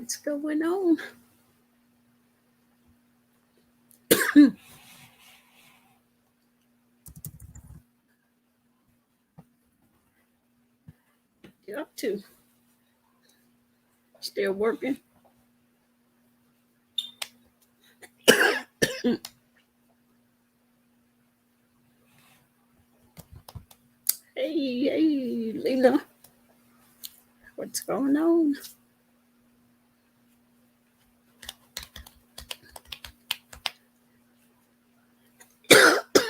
What's going on? You up to? Still working? Hey, Leela. What's going on?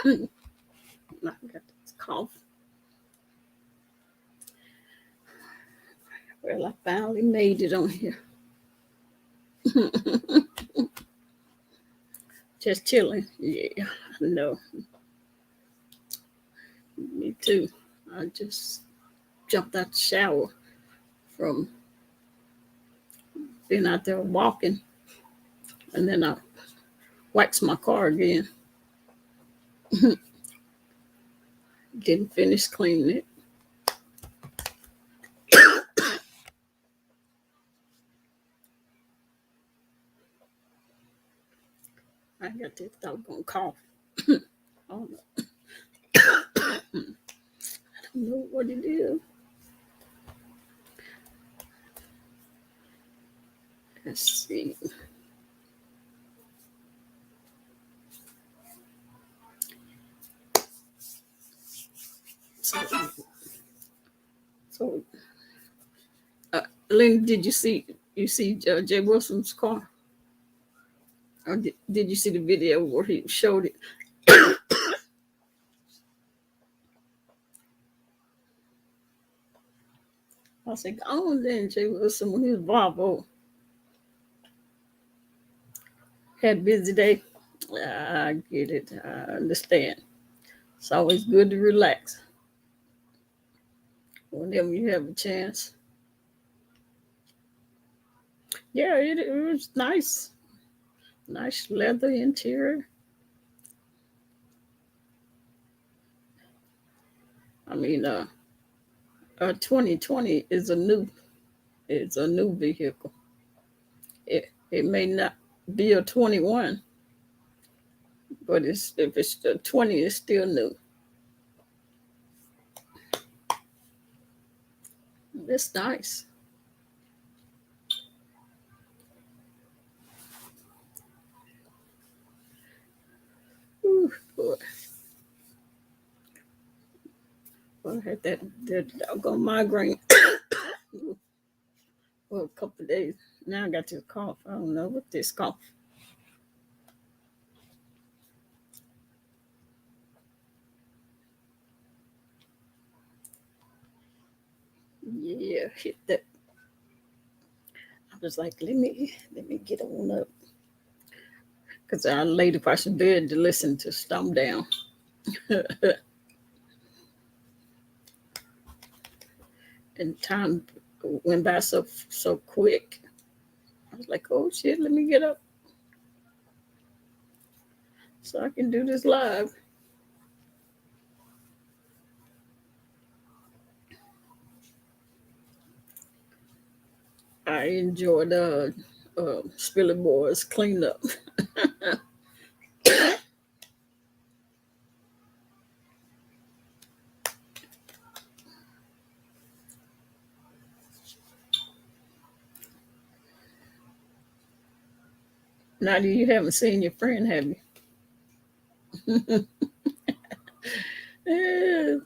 I got this cough. Well, I finally made it on here. Just chilling. Yeah, I know. Me too. I just jumped out the shower from being out there walking, and then I waxed my car again. Didn't finish cleaning it. I got this doggone cough. I don't know. I don't know what it is. Let's see. So Lynn, did you see Jay Wilson's car? Or did you see the video where he showed it? I said, oh, then Jay Wilson when he was Volvo. Had a busy day. I get it. I understand. It's always good to relax whenever you have a chance. Yeah, it was nice. Nice leather interior. I mean, 2020 is a new vehicle. It may not be a 21, but if it's a 20, it's still new. It's nice. Ooh, boy. Well, I had that doggone migraine for a couple of days. Now I got this cough. I don't know what this cough. Yeah, hit that. I was like, let me get on up. Because I laid across the bed to listen to Stomp Down. And time went by so quick. I was like, oh shit, let me get up so I can do this live. I enjoyed Spilly Boys cleanup. Now you haven't seen your friend, have you? Yeah.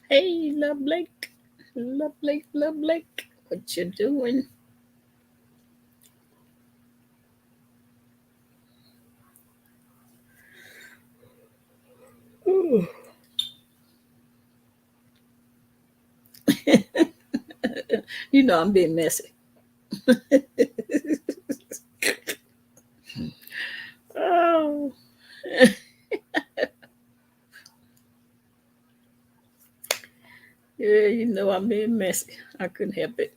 Hey, Love Blake. Love Blake. What you doing? Ooh. You know I'm being messy. Oh. Yeah, you know I'm being messy. I couldn't help it.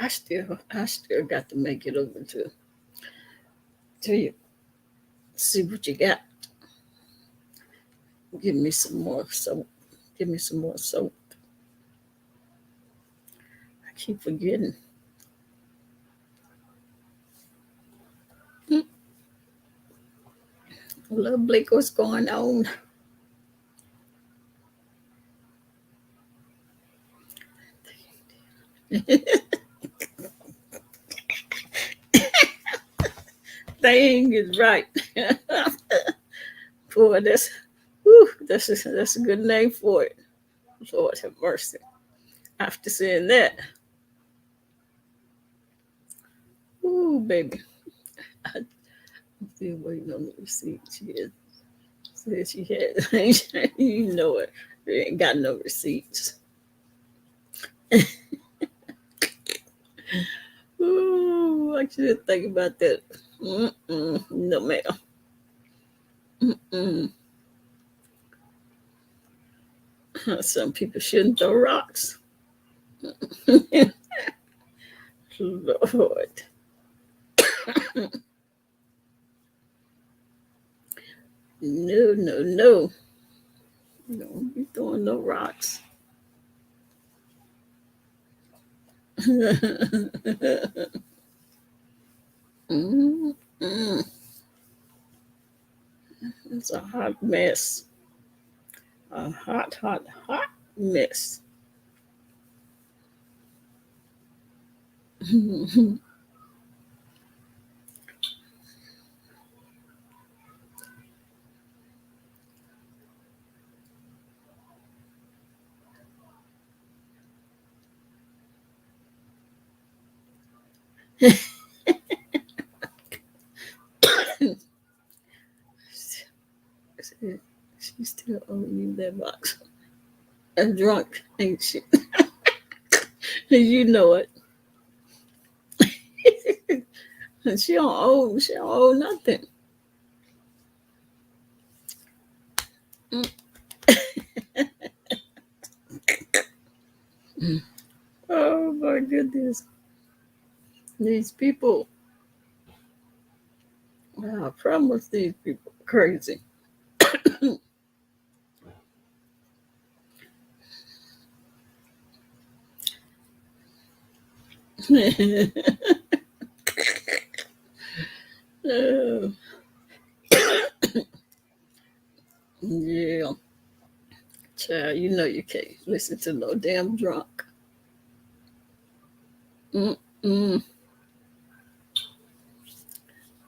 I still got to make it over to you. See what you got. Give me some more soap. Give me some more soap. I keep forgetting. Little Blake, what's going on? Thing is right. Boy, that's a good name for it. Lord have mercy. After saying that, ooh, baby, I'm still waiting on the receipt. Said she had, you know it. They ain't got no receipts. Ooh, I should think about that. No, ma'am. Mm-mm. Some people shouldn't throw rocks. Lord. No, no, no. Don't be throwing no rocks. Mm-mm. It's a hot mess. A hot, hot, hot mess. She still owes you that box. A drunk, ain't she? You know it. She don't owe nothing. Oh my goodness. These people, I promise these people are crazy. Oh, yeah. Child, you know you can't listen to no damn drunk. Mm-mm.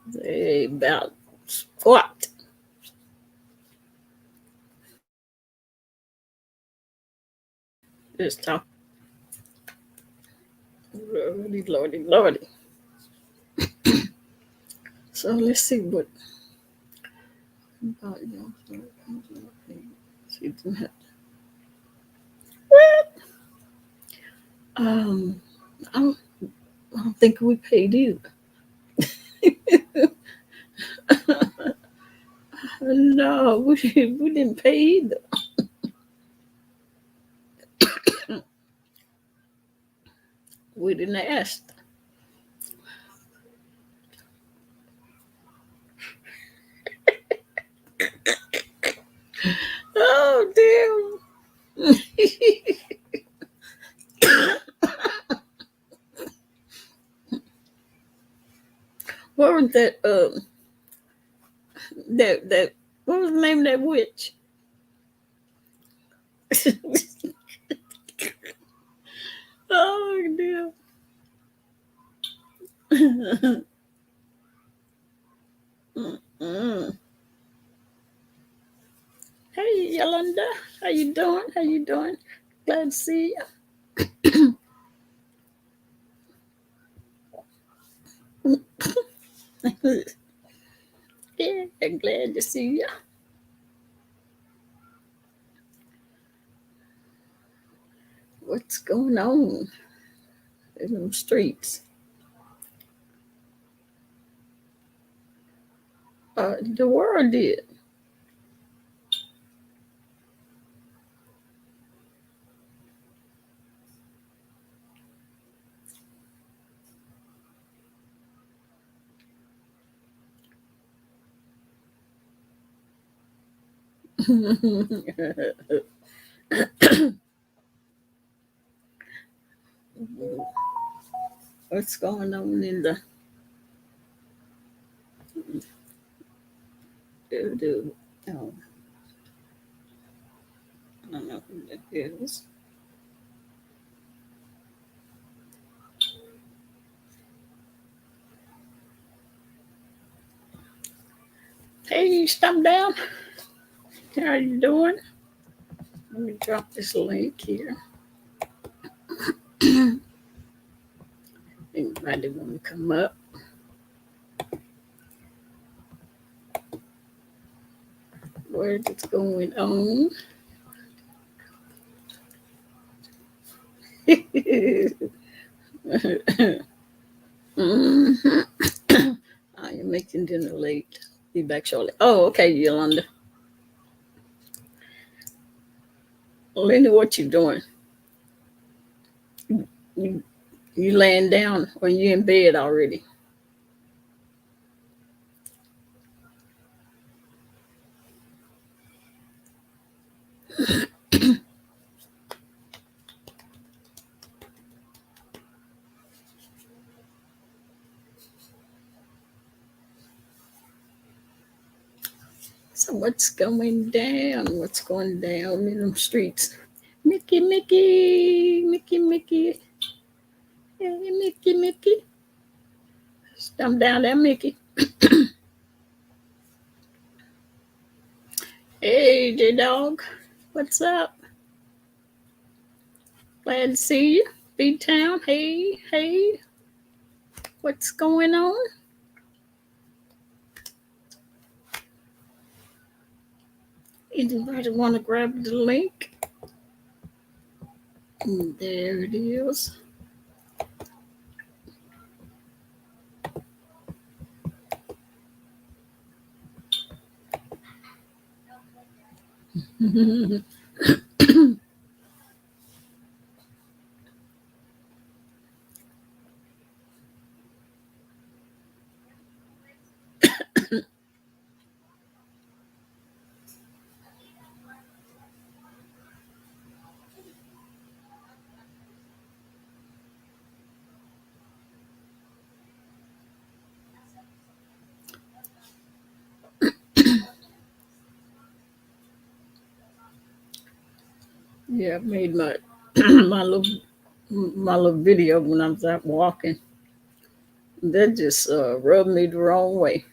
They about squat. Just talk. Lordy, lordy, lordy. So let's see what about you. She didn't have what? Um, I don't, I don't think we paid either. No, we didn't pay either. We didn't ask. Oh damn. What was that what was the name of that witch? Oh dear. Mm-mm. Hey Yolanda, how you doing? How you doing? Glad to see you. Yeah, glad to see you. What's going on in them streets? The world did. What's going on in the oh, I don't know who that is. Hey, stop down. How you doing? Let me drop this link here. Anybody want to come up? What is going on? I am making dinner late. Be back shortly. Oh, okay, Yolanda. Lenny, what you doing? You laying down or you in bed already? So what's going down? What's going down in them streets? Mickey, Mickey, Mickey, Mickey. Hey, Mickey, Mickey. Stump down there, Mickey. Hey, J-Dog. What's up? Glad to see you. B-Town. Hey, hey. What's going on? Anybody want to grab the link? There it is. Yeah, I made my my little video when I was out walking. That just rubbed me the wrong way.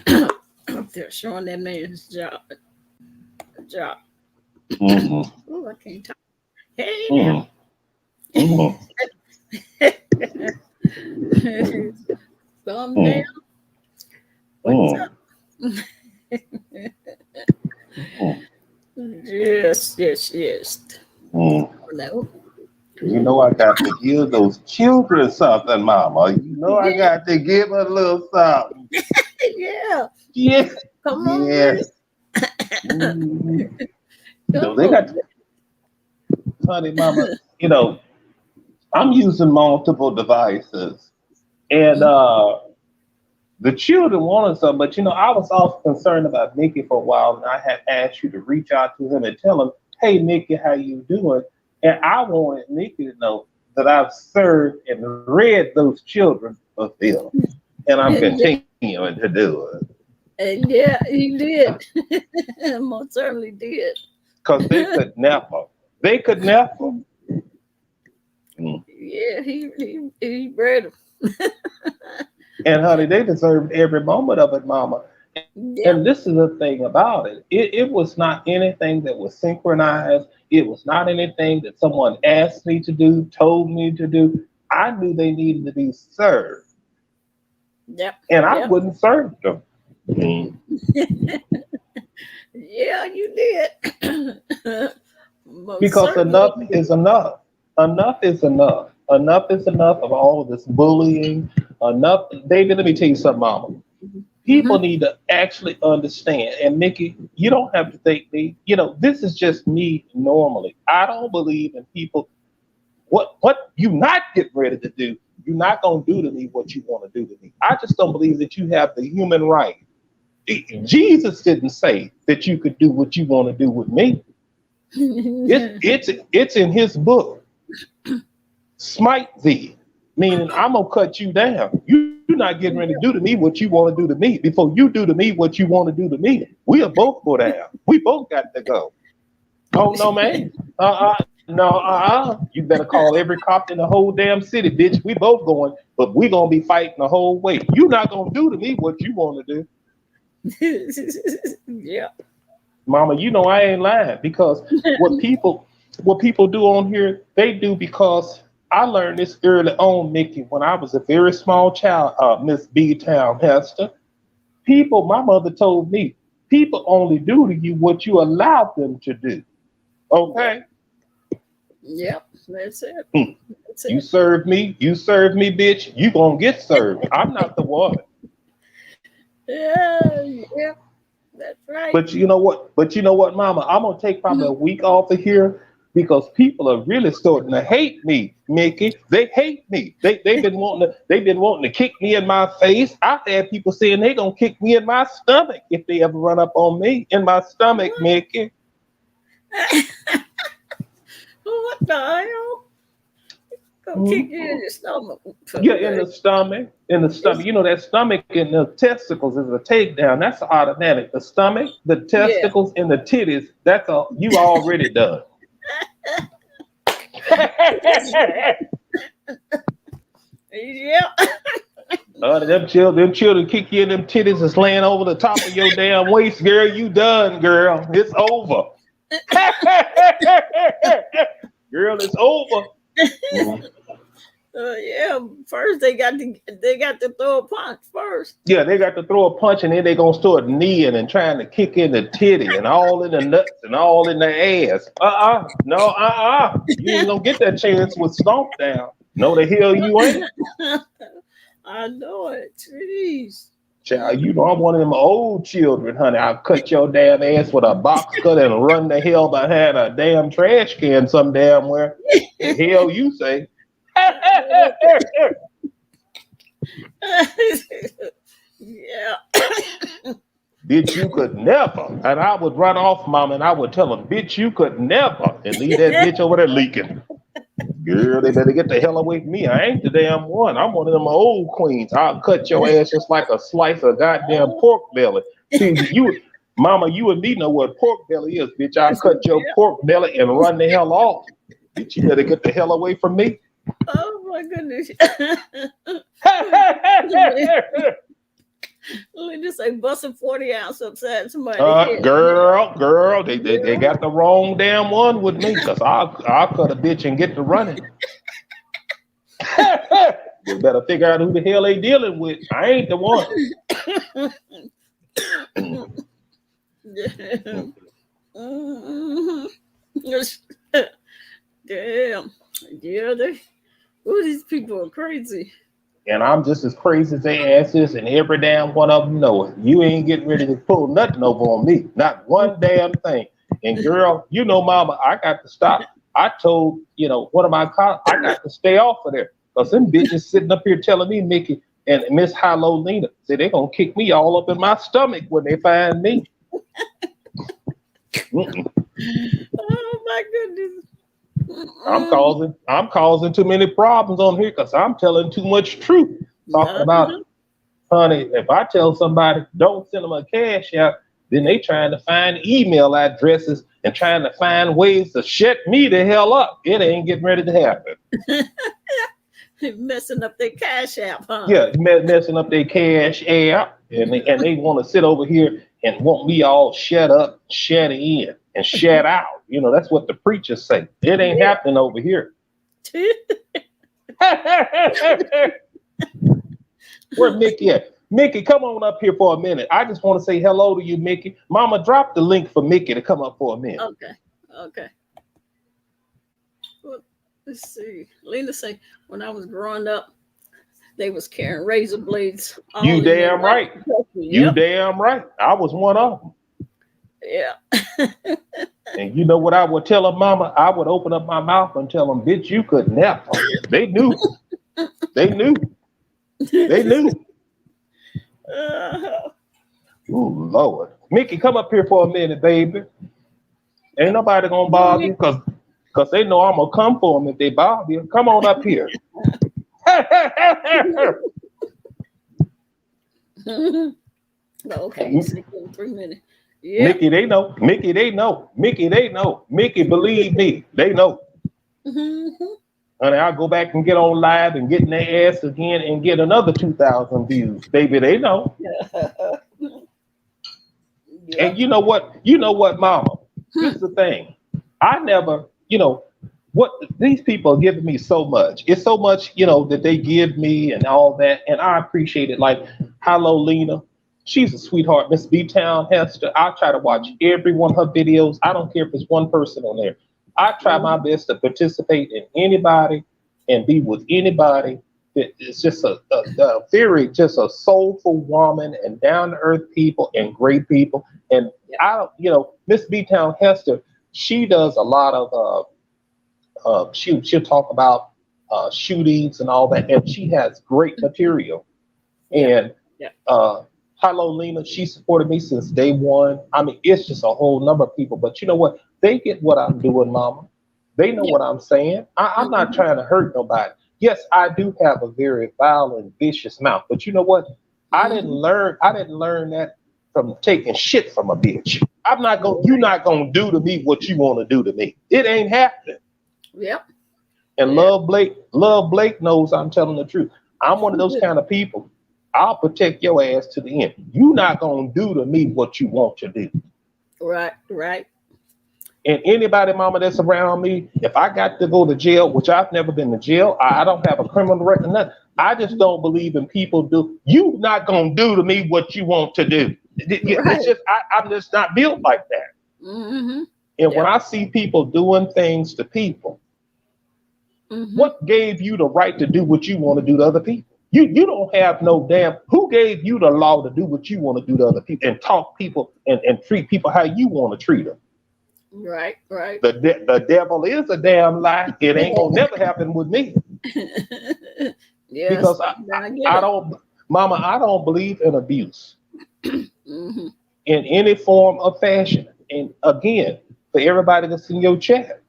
Up there showing that man's job. Mm-hmm. Oh, I can't talk. Hey now. Mm-hmm. Thumb down. What's up? Yes. No. You know I got to give those children something, Mama. You know I got to give a little something. Yeah. Yes. Come on. Yes. Mm-hmm. They got to, honey, Mama. I'm using multiple devices, and the children wanted some, but I was also concerned about Mickey for a while, and I had asked you to reach out to him and tell him, "Hey, Mickey, how you doing?" And I wanted Mickey to know that I've served and read those children a film, and I'm continuing to do it. And yeah, he did. Most certainly did. Because they could never. They could never. Yeah, he read them. And honey, they deserved every moment of it, Mama. Yep. And this is the thing about it. It was not anything that was synchronized. It was not anything that someone asked me to do, told me to do. I knew they needed to be served. Yep. And I wouldn't serve them. Yeah, you did. Because enough is enough. Enough is enough. Enough is enough of all of this bullying. Enough. David, let me tell you something, Mama. People need to actually understand. And Mickey, you don't have to think me. This is just me normally. I don't believe in people. What you not getting ready to do, you're not going to do to me what you want to do to me. I just don't believe that you have the human right Jesus didn't say that you could do what you want to do with me. It's in his book. Smite thee, meaning I'm gonna cut you down. You're not getting ready to do to me what you want to do to me. Before you do to me what you want to do to me, we'll both go down. We both got to go. Oh no, man. You better call every cop in the whole damn city, bitch. We both going, but we gonna be fighting the whole way. You not gonna do to me what you want to do. Yeah. Mama, you know I ain't lying, because what people do on here, they do because I learned this early on, Nikki, when I was a very small child, Miss B Town Hester. People, my mother told me, people only do to you what you allow them to do. Okay? Yep, that's it. That's you serve me, bitch, you gonna get served. I'm not the one. Yeah, that's right. But you know what, Mama? I'm gonna take probably a week off of here because people are really starting to hate me, Mickey. They hate me. They've been wanting to kick me in my face. I've had people saying they gonna kick me in my stomach if they ever run up on me in my stomach, Mickey. What the hell? Gonna kick you in your stomach. Yeah, in the stomach. You know that stomach and the testicles is a takedown. That's automatic. The stomach, the testicles, and the titties. That's you already done. Yeah. Them children kick you in them titties is laying over the top of your damn waist, girl. You done, girl. It's over. Girl, it's over. Yeah, first they got to throw a punch first. Yeah, they got to throw a punch, and then they gonna start kneeing and trying to kick in the titty and all in the nuts and all in the ass. You ain't gonna get that chance with Stomp Down. No, the hell you ain't. I know it. Jeez. Child, you know I'm one of them old children, honey. I'll cut your damn ass with a box cutter and run the hell behind a damn trash can some damn where. The hell you say? Yeah. Bitch, you could never. And I would run off, Mama, and I would tell them, bitch, you could never. And leave that bitch over there leaking. Girl, they better get the hell away from me. I ain't the damn one. I'm one of them old queens. I'll cut your ass just like a slice of goddamn pork belly. See, Mama, you and me know what pork belly is, bitch. I'll cut your pork belly and run the hell off. Bitch, you better get the hell away from me. Oh my goodness. Let me just say busting 40 ounce upside somebody. Girl, they got the wrong damn one with me, because I'll cut a bitch and get to running. You better figure out who the hell they dealing with. I ain't the one. Damn. Yeah, these people are crazy. And I'm just as crazy as they asses, and every damn one of them know it. You ain't getting ready to pull nothing over on me. Not one damn thing. And girl, you know, Mama, I got to stop. I told, one of my cops, I got to stay off of there. Because them bitches sitting up here telling me, Mickey and Miss Lena, say they're going to kick me all up in my stomach when they find me. Oh, my goodness. I'm causing too many problems on here because I'm telling too much truth. Talking about, honey, if I tell somebody don't send them a cash out, then they trying to find email addresses and trying to find ways to shut me the hell up. It ain't getting ready to happen. Messing up their cash app, huh? Yeah, messing up their cash app, and they want to sit over here and want me all shut up, shut in, and shut out. That's what the preachers say. It ain't happening over here. Where Mickey at? Mickey, come on up here for a minute. I just want to say hello to you, Mickey. Mama, drop the link for Mickey to come up for a minute. Okay. Well, let's see. Lena say, when I was growing up, they was carrying razor blades. You damn right. You damn right. I was one of them. Yeah. And you know what I would tell them, Mama? I would open up my mouth and tell them, bitch, you could never. They knew. They knew. Ooh, Lord. Mickey, come up here for a minute, baby. Ain't nobody gonna bother you because they know I'm gonna come for them if they bother you. Come on up here. Okay, 3 minutes. Yeah. Mickey, they know. Mickey, they know. Mickey, they know. Mickey, believe me, they know. Honey, I'll go back and get on live and get in their ass again and get another 2,000 views. Baby, they know. And you know what? You know what, Mama? This is the thing. I never, what these people are giving me so much. It's so much, that they give me and all that. And I appreciate it. Like, hello, Lena. She's a sweetheart. Miss B-Town Hester. I try to watch every one of her videos. I don't care if it's one person on there. I try my best to participate in anybody and be with anybody. It's just a just a soulful woman and down to earth people and great people. And Miss B-Town Hester, she does a lot of she'll talk about shootings and all that, and she has great material. And hello, Lena, she supported me since day one. I mean, it's just a whole number of people, but you know what? They get what I'm doing, Mama. They know what I'm saying. I'm not trying to hurt nobody. Yes, I do have a very vile and vicious mouth, but you know what? I didn't learn that from taking shit from a bitch. You're not gonna do to me what you want to do to me. It ain't happening. Yep. And Love Blake knows I'm telling the truth. I'm one of those kind of people. I'll protect your ass to the end. You're not gonna do to me what you want to do. Right. And anybody, Mama, that's around me, if I got to go to jail, which I've never been to jail, I don't have a criminal record, nothing. I just don't believe in people do. You not gonna do to me what you want to do. It's just I'm just not built like that. Mm-hmm. And when I see people doing things to people, what gave you the right to do what you want to do to other people? You don't have no damn. Who gave you the law to do what you want to do to other people and talk people and treat people how you want to treat them? Right. The devil is a damn lie. It ain't gonna never happen with me. Because I don't, Mama, I don't believe in abuse in any form of fashion. And again, for everybody that's in your chat,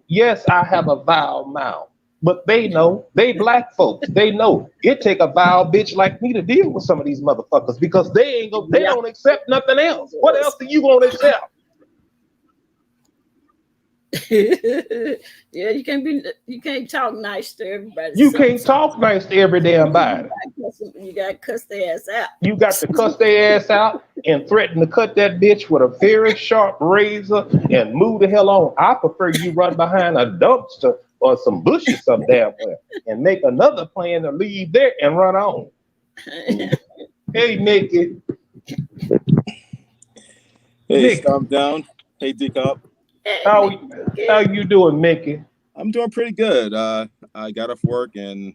yes, I have a vile mouth, but they know, they black folks, they know it take a vile bitch like me to deal with some of these motherfuckers because they don't accept nothing else. What else are you gonna accept? You can't talk nice to everybody. You can't talk nice to every damn body. You got to cuss their ass out. You got to cuss their ass out and threaten to cut that bitch with a very sharp razor and move the hell on. I prefer you run behind a dumpster or some bushes some damn where and make another plan to leave there and run on. Hey, Mickey. Hey, Mickey. Stomp Down. Hey, DCOP. How you doing, Mickey? I'm doing pretty good. I got off work and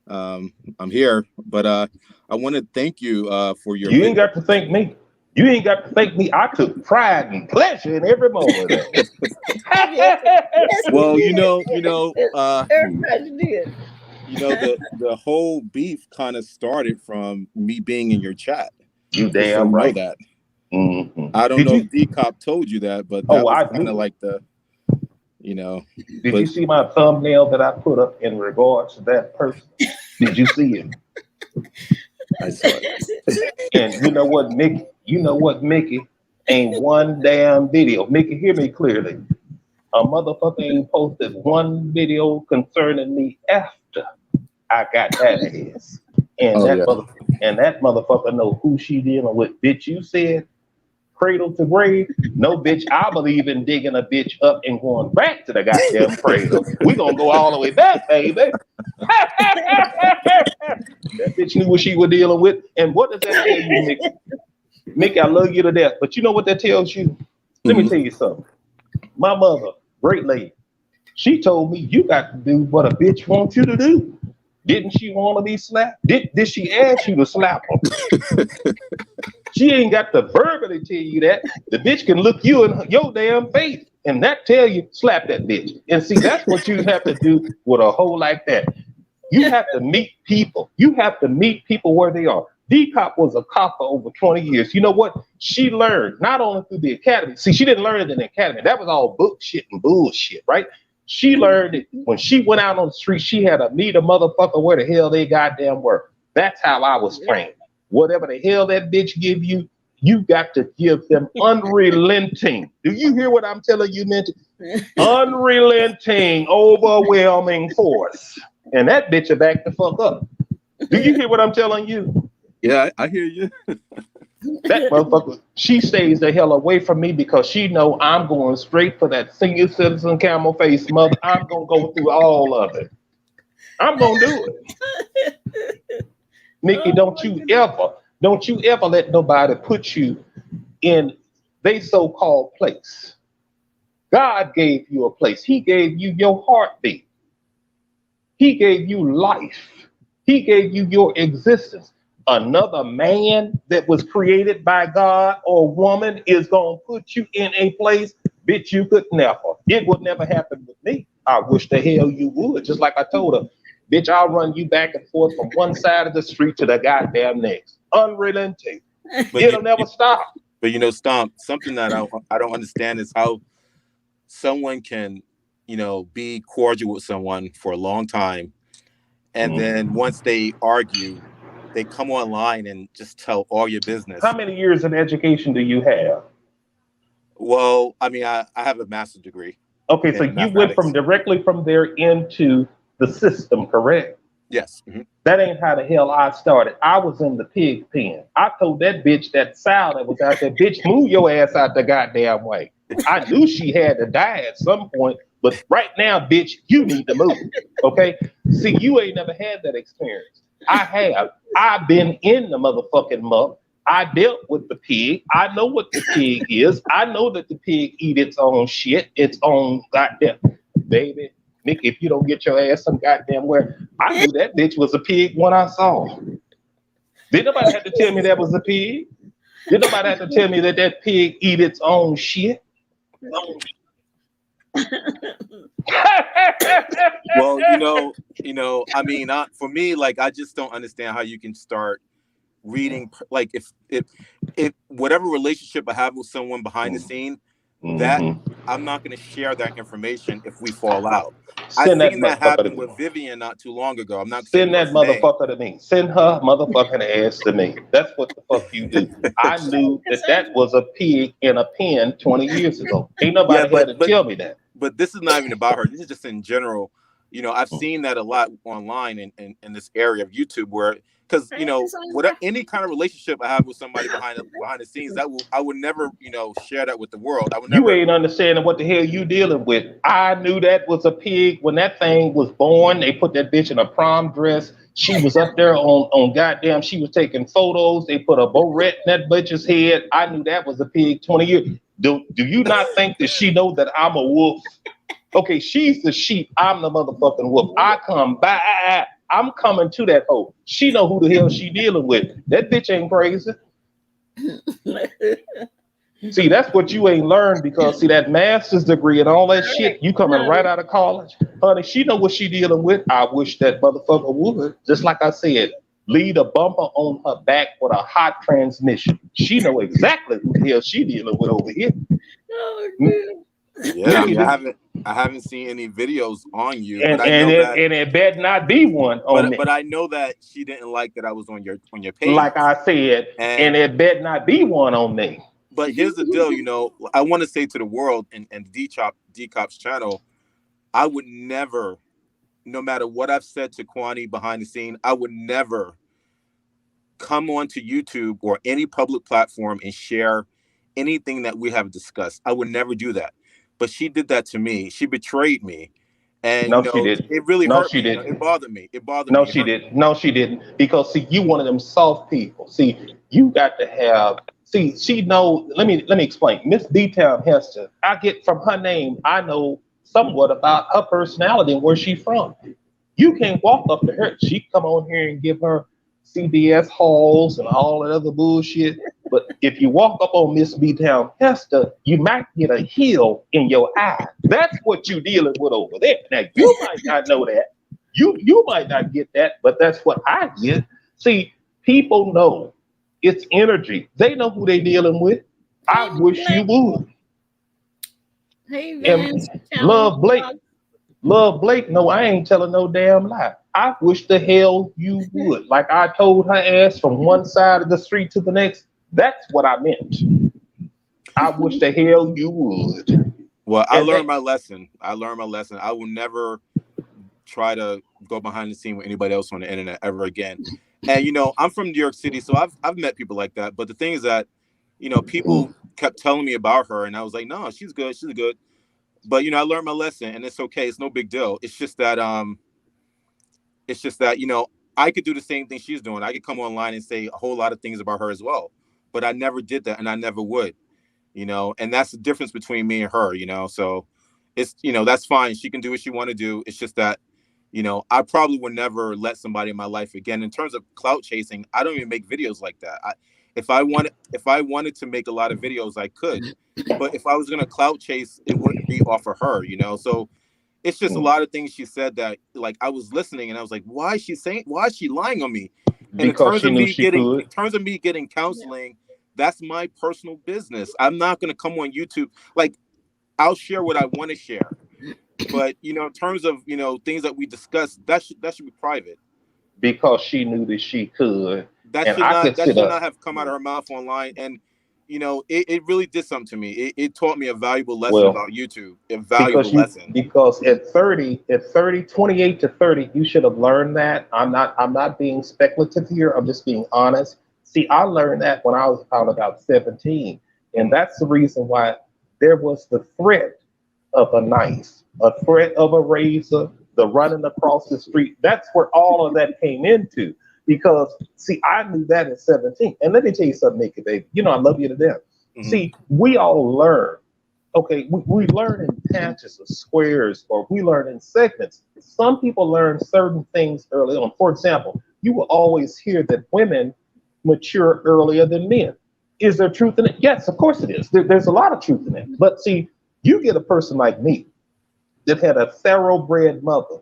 I'm here, but I want to thank you for your. You ain't got to thank me. You ain't got to thank me. I took pride and pleasure in every moment of it. Well, everybody did. The whole beef kind of started from me being in your chat. You damn right. Know that. Mm-hmm. I don't know if DCOP told you that, but that was kind of like the, Did you see my thumbnail that I put up in regards to that person? Did you see it? I saw it. And you know what, Mickey? Ain't one damn video. Mickey, hear me clearly. A motherfucker ain't posted one video concerning me after I got that ass. And that motherfucker know who she dealing with. Bitch, you said cradle to grave. No, bitch, I believe in digging a bitch up and going back to the goddamn cradle. We gonna go all the way back, baby. That bitch knew what she was dealing with. And what does that tell you, Mickey? Mickey, I love you to death. But you know what that tells you? Let me tell you something. My mother, great lady, she told me you got to do what a bitch wants you to do. Didn't she want to be slapped? Did she ask you to slap her? She ain't got to verbally tell you that. The bitch can look you in your damn face and that tell you, slap that bitch. And see, that's what you have to do with a hoe like that. You have to meet people. You have to meet people where they are. DCOP was a cop for over 20 years. You know what? She learned not only through the academy. See, she didn't learn it in the academy. That was all book shit and bullshit, right? She learned it when she went out on the street. She had to meet a motherfucker where the hell they goddamn were. That's how I was trained. Whatever the hell that bitch give you, you got to give them unrelenting. Do you hear what I'm telling you, Minty? Unrelenting, overwhelming force. And that bitch will back the fuck up. Do you hear what I'm telling you? Yeah, I hear you. That motherfucker, she stays the hell away from me because she know I'm going straight for that senior citizen camel face mother. I'm going to go through all of it. I'm going to do it. Nikki, don't you ever let nobody put you in they so-called place. God gave you a place. He gave you your heartbeat. He gave you life. He gave you your existence. Another man that was created by God or woman is going to put you in a place, bitch, you could never. It would never happen with me. I wish the hell you would. Just like I told her, bitch, I'll run you back and forth from one side of the street to the goddamn next. Unrelenting. But it'll never stop. But Stomp, something that I don't understand is how someone can, be cordial with someone for a long time. And then once they argue, they come online and just tell all your business. How many years in education do you have? Well, I mean, I have a master's degree. Okay, so you went directly from there into the system, correct? Yes. Mm-hmm. That ain't how the hell I started. I was in the pig pen. I told that bitch, that sow that was out there, bitch, move your ass out the goddamn way. I knew she had to die at some point, but right now, bitch, you need to move, okay? See, you ain't never had that experience. I have. I've been in the motherfucking muck. I dealt with the pig. I know what the pig is. I know that the pig eat its own shit, its own goddamn baby. Nick, if you don't get your ass some goddamn where, I knew that bitch was a pig when I saw her. Did nobody have to tell me that was a pig? Did nobody have to tell me that that pig eat its own shit? Well, I mean, for me, like, I just don't understand how you can start reading, like, if whatever relationship I have with someone behind the scene, that I'm not going to share that information if we fall out. I seen that happen with Vivian not too long ago. I'm not send that motherfucker to me. Send her motherfucking ass to me. That's what the fuck you do. I knew that was a pig in a pen 20 years ago. Ain't nobody had to tell me that. But this is not even about her. This is just in general. I've seen that a lot online in this area of YouTube where, because any kind of relationship I have with somebody behind the scenes, I would never share that with the world. I would never. You ain't understanding what the hell you dealing with. I knew that was a pig when that thing was born. They put that bitch in a prom dress. She was up there on goddamn. She was taking photos. They put a barrette in that bitch's head. I knew that was a pig 20 years. Do you not think that she knows that I'm a wolf? Okay, she's the sheep. I'm the motherfucking wolf. I come by. I'm coming to that hoe. She know who the hell she dealing with. That bitch ain't crazy. See, that's what you ain't learned because, see, that master's degree and all that shit, you coming right out of college. Honey, she know what she dealing with. I wish that motherfucker would. Just like I said, lead a bumper on her back with a hot transmission. She know exactly who the hell she dealing with over here. Oh, man. Yeah, I mean, I haven't seen any videos on you, and it better not be one on me. But I know that she didn't like that I was on your page. Like I said, and it better not be one on me. But here's the deal, I want to say to the world and DCOP's channel, I would never, no matter what I've said to Kwani behind the scene, I would never come onto YouTube or any public platform and share anything that we have discussed. I would never do that. But she did that to me. She betrayed me. And no, she didn't. It really hurt me. Didn't. It bothered me. No, she didn't. No, she didn't. Because see, you one of them soft people. See, you got to have. See, she know. Let me explain. Miss B-Town Hester. I get from her name. I know somewhat about her personality and where she's from. You can't walk up to her. She come on here and give her CBS hauls and all that other bullshit. But if you walk up on Miss B-Town Hester, you might get a heel in your eye. That's what you're dealing with over there. Now, you might not know that. You might not get that, but that's what I get. See, People know it's energy. They know who they dealing with. I wish you would. Hey, Vance. Love Blake. Love Blake. No, I ain't telling no damn lie. I wish the hell you would. Like I told her ass from one side of the street to the next. That's what I meant. I wish the hell you would. Well, I learned my lesson. I will never try to go behind the scene with anybody else on the internet ever again. And you know, I'm from New York City, so I've met people like that. But the thing is that, you know, people kept telling me about her, and I was like, no, she's good. But you know, I learned my lesson, and it's okay. It's no big deal. It's just that you know, I could do the same thing she's doing. I could come online and say a whole lot of things about her as well. But I never did that, and I never would. You know, and that's the difference between me and her. You know, so it's, you know, that's fine. She can do what she want to do. It's just that, you know, I probably would never let somebody in my life again. In terms of clout chasing, I don't even make videos like that. If I wanted to make a lot of videos, I could. But if I was gonna clout chase, it wouldn't be off of her, you know. So it's just a lot of things she said that, like, I was listening and I was like, why is she lying on me? And in terms of me getting counseling, that's my personal business. I'm not gonna come on YouTube. Like, I'll share what I want to share. But, you know, in terms of, you know, things that we discuss, that should be private. Because she knew that she could. That should not have come out of her mouth online. And, you know, it really did something to me. It taught me a valuable lesson about YouTube. Lesson. Because at 28 to 30, you should have learned that. I'm not being speculative here. I'm just being honest. See, I learned that when I was about 17. And that's the reason why there was the threat of a knife, a threat of a razor, the running across the street. That's where all of that came into. Because, see, I knew that at 17. And let me tell you something, Nikki, baby. You know, I love you to death. Mm-hmm. See, we all learn. Okay, we learn in patches of squares, or we learn in segments. Some people learn certain things early on. For example, you will always hear that women mature earlier than men. Is there truth in it? Yes, of course it is. There's a lot of truth in it. But see, you get a person like me that had a thoroughbred mother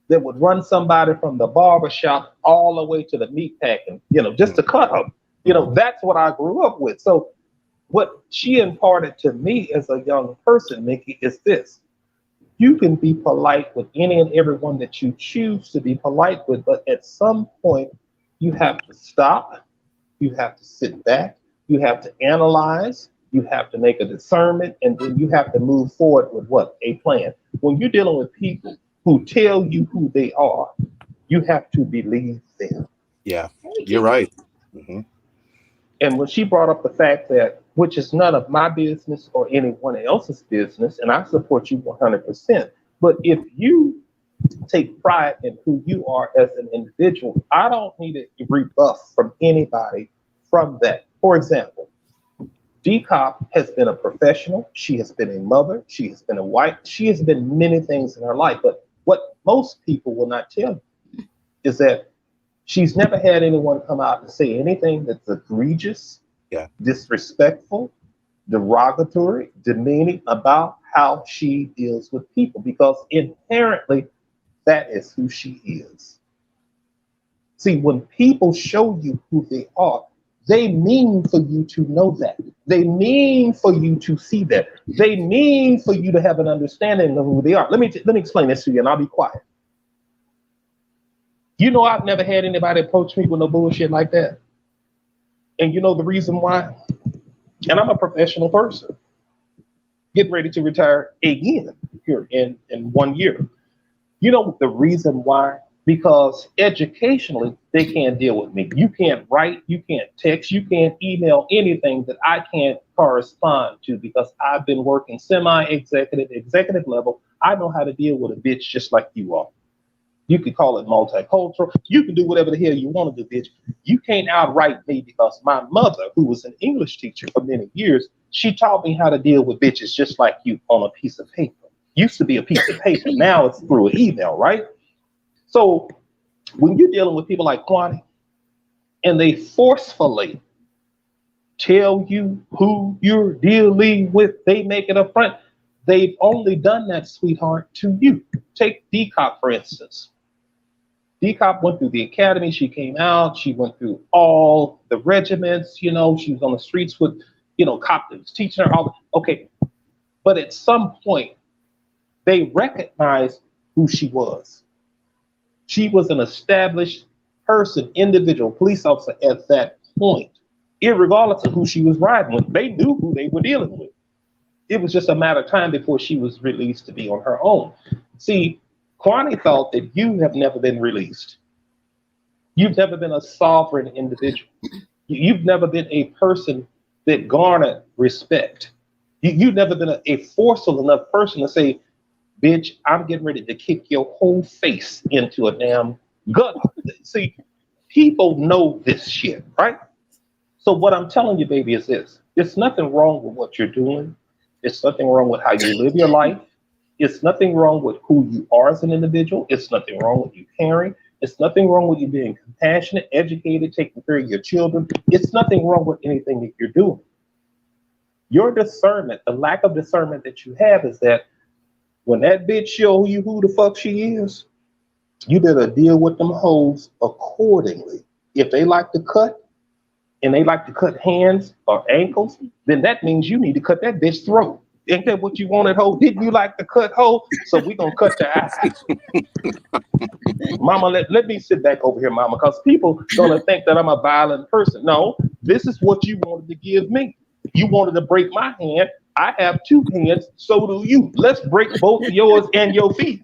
that would run somebody from the barbershop all the way to the meat packing, you know, just to cut them. You know, that's what I grew up with. So what she imparted to me as a young person, Nikki, is this. You can be polite with any and everyone that you choose to be polite with, but at some point you have to stop, you have to sit back, you have to analyze, you have to make a discernment, and then you have to move forward with what? A plan. When you're dealing with people who tell you who they are, you have to believe them. Yeah, you're right. Mm-hmm. And when she brought up the fact that, which is none of my business or anyone else's business, and I support you 100%, but if you take pride in who you are as an individual, I don't need a rebuff from anybody from that. For example, DCOP has been a professional. She has been a mother. She has been a wife. She has been many things in her life. But what most people will not tell you is that she's never had anyone come out and say anything that's egregious, disrespectful, derogatory, demeaning about how she deals with people, because inherently that is who she is. See, when people show you who they are, they mean for you to know that. They mean for you to see that. They mean for you to have an understanding of who they are. Let me explain this to you, and I'll be quiet. You know, I've never had anybody approach me with no bullshit like that. And you know the reason why? And I'm a professional person, getting ready to retire again here in 1 year. You know the reason why? Because educationally, they can't deal with me. You can't write, you can't text, you can't email anything that I can't correspond to, because I've been working executive level. I know how to deal with a bitch just like you are. You can call it multicultural. You can do whatever the hell you want to do, bitch. You can't outright me, because my mother, who was an English teacher for many years, she taught me how to deal with bitches just like you on a piece of paper. Used to be a piece of paper. Now it's through an email, right? So when you're dealing with people like Kwani, and they forcefully tell you who you're dealing with, they make it up front. They've only done that, sweetheart, to you. Take DCOP, for instance. DCOP went through the academy. She came out. She went through all the regiments. You know, she was on the streets with, you know, cop that was teaching her all. Okay, but at some point, they recognized who she was. She was an established person, individual, police officer at that point, irregardless of who she was riding with. They knew who they were dealing with. It was just a matter of time before she was released to be on her own. See, Kwani thought that you have never been released. You've never been a sovereign individual. You've never been a person that garnered respect. You've never been a forceful enough person to say, bitch, I'm getting ready to kick your whole face into a damn gut. See, people know this shit, right? So what I'm telling you, baby, is this. There's nothing wrong with what you're doing. There's nothing wrong with how you live your life. It's nothing wrong with who you are as an individual. It's nothing wrong with you caring. It's nothing wrong with you being compassionate, educated, taking care of your children. It's nothing wrong with anything that you're doing. Your discernment, the lack of discernment that you have is that when that bitch show you who the fuck she is, you better deal with them hoes accordingly. If they like to cut and they like to cut hands or ankles, then that means you need to cut that bitch throat. Ain't that what you wanted, hoe? Didn't you like to cut, hoe? So we gonna cut the eyes. Mama, let me sit back over here, mama, because people gonna think that I'm a violent person. No, this is what you wanted to give me. You wanted to break my hand. I have two hands, so do you. Let's break both of yours and your feet.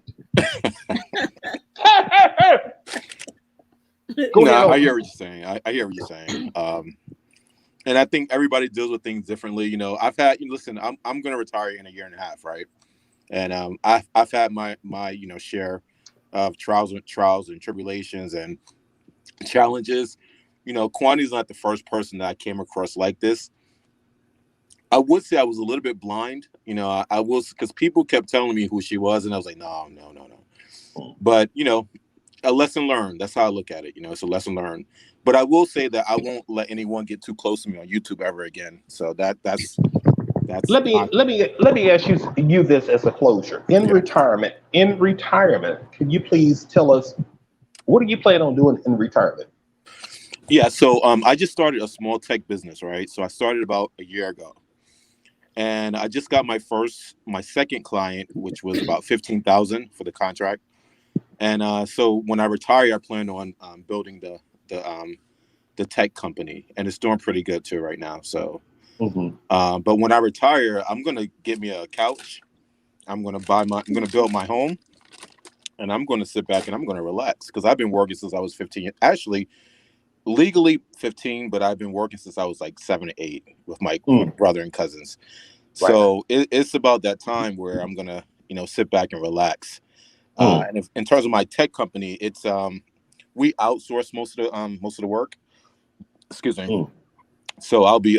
No, I hear what you're saying. I hear what you're saying. And I think everybody deals with things differently. You know, listen, I'm going to retire in a year and a half, right? And I've had my share of trials and tribulations and challenges. You know, Kwani's not the first person that I came across like this. I would say I was a little bit blind. You know, I was, because people kept telling me who she was, and I was like, no. But, you know, a lesson learned. That's how I look at it. You know, it's a lesson learned. But I will say that I won't let anyone get too close to me on YouTube ever again. So that's. Let me ask you this as a closure. In retirement, can you please tell us what do you plan on doing in retirement? Yeah, so I just started a small tech business, right? So I started about a year ago, and I just got my second client, which was about $15,000 for the contract. And so when I retire, I plan on building the tech company, and it's doing pretty good too right now. So, but when I retire, I'm gonna get me a couch. I'm gonna build my home, and I'm gonna sit back and I'm gonna relax, because I've been working since I was 15. Actually, legally 15, but I've been working since I was like 7 or 8 with my brother and cousins. So it's about that time where I'm gonna, sit back and relax. And in terms of my tech company, it's we outsource most of the work. Excuse me. So I'll be,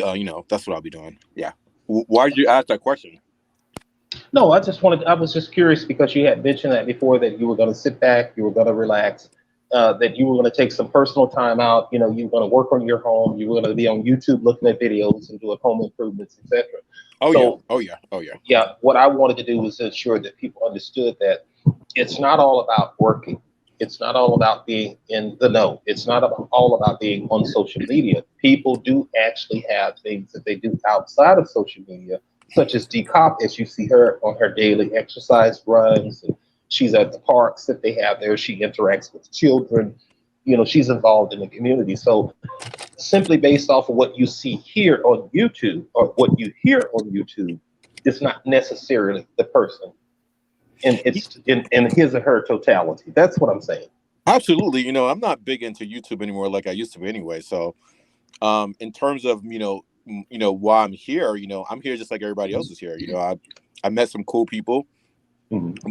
that's what I'll be doing. Yeah. Why did you ask that question? No, I was just curious because you had mentioned that before, that you were going to sit back, you were going to relax, that you were going to take some personal time out. You were going to work on your home. You were going to be on YouTube looking at videos and doing home improvements, etc. Oh yeah. Yeah. What I wanted to do was ensure that people understood that it's not all about working. It's not all about being in the know. It's not all about being on social media. People do actually have things that they do outside of social media, such as DCOP, as you see her on her daily exercise runs. And she's at the parks that they have there. She interacts with children. She's involved in the community. So simply based off of what you see here on YouTube or what you hear on YouTube is not necessarily the person. And it's in his or her totality. That's what I'm saying. Absolutely. I'm not big into YouTube anymore like I used to be anyway. So in terms of, why I'm here, I'm here just like everybody else is here. I met some cool people.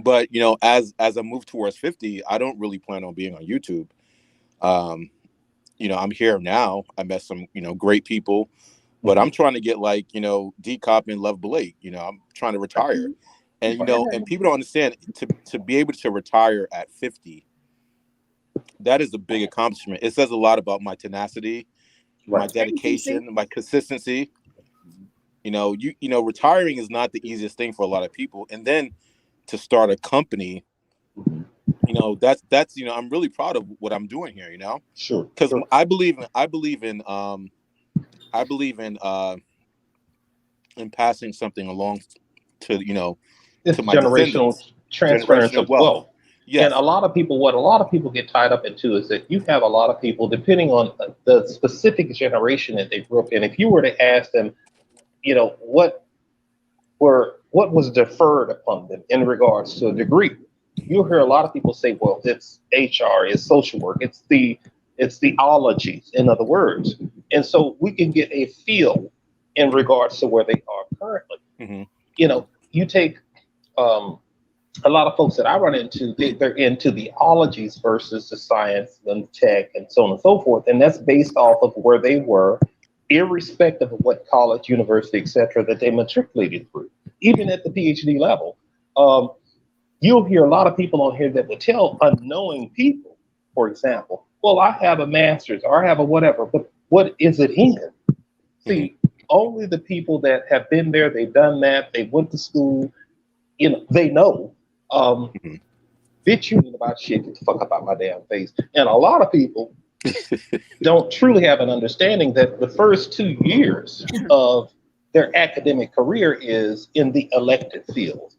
But, as I move towards 50, I don't really plan on being on YouTube. I'm here now. I met some, great people. But I'm trying to get like, DCOP and Love Blake. I'm trying to retire. And, and people don't understand, to be able to retire at 50, that is a big accomplishment. It says a lot about my tenacity, my dedication, my consistency. Retiring is not the easiest thing for a lot of people. And then to start a company, you know, that's you know, I'm really proud of what I'm doing here, you know. Sure. Because sure. I believe in in passing something along to, you know, It's to my generational descendants. transference of wealth. Yes. And what a lot of people get tied up into is that you have a lot of people, depending on the specific generation that they grew up in. If you were to ask them, you know, what was deferred upon them in regards to a degree, you'll hear a lot of people say, well, it's HR, it's social work, it's the ologies, in other words. And so we can get a feel in regards to where they are currently. Mm-hmm. You know, you take a lot of folks that I run into, they're into the ologies versus the science and tech and so on and so forth. And that's based off of where they were, irrespective of what college, university, etc., that they matriculated through, even at the PhD level. You'll hear a lot of people on here that will tell unknowing people, for example, well, I have a master's or I have a whatever, but what is it in? See, only the people that have been there, they've done that, they went to school, you know, they know. Bitch, you ain't about shit, get the fuck up out my damn face. And a lot of people don't truly have an understanding that the first 2 years of their academic career is in the elective fields.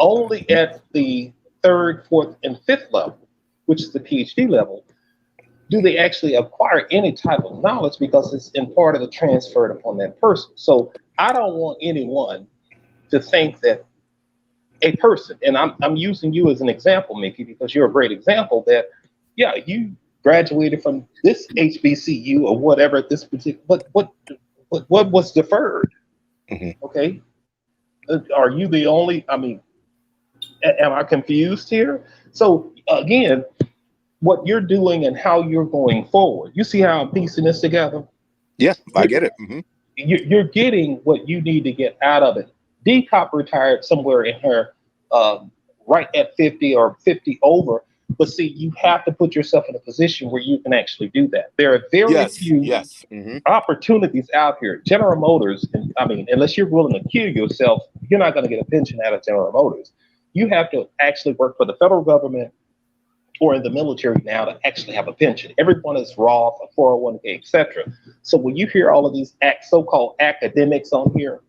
Only at the 3rd, 4th, and 5th level, which is the PhD level, do they actually acquire any type of knowledge, because it's in part of the transferred upon that person. So I don't want anyone to think that a person, and I'm using you as an example, Mickey, because you're a great example, that, yeah, you graduated from this HBCU or whatever at this particular, what was deferred? Okay. Are you the only, I mean, am I confused here? So again, what you're doing and how you're going forward, you see how I'm piecing this together? Yeah, I get it. You're getting what you need to get out of it. DCOP retired somewhere in her right at 50 or 50 over. But see, you have to put yourself in a position where you can actually do that. There are very few opportunities out here. General Motors, and I mean, unless you're willing to kill yourself, you're not going to get a pension out of General Motors. You have to actually work for the federal government or in the military now to actually have a pension. Everyone is Roth, a 401k, etc. So when you hear all of these so-called academics on here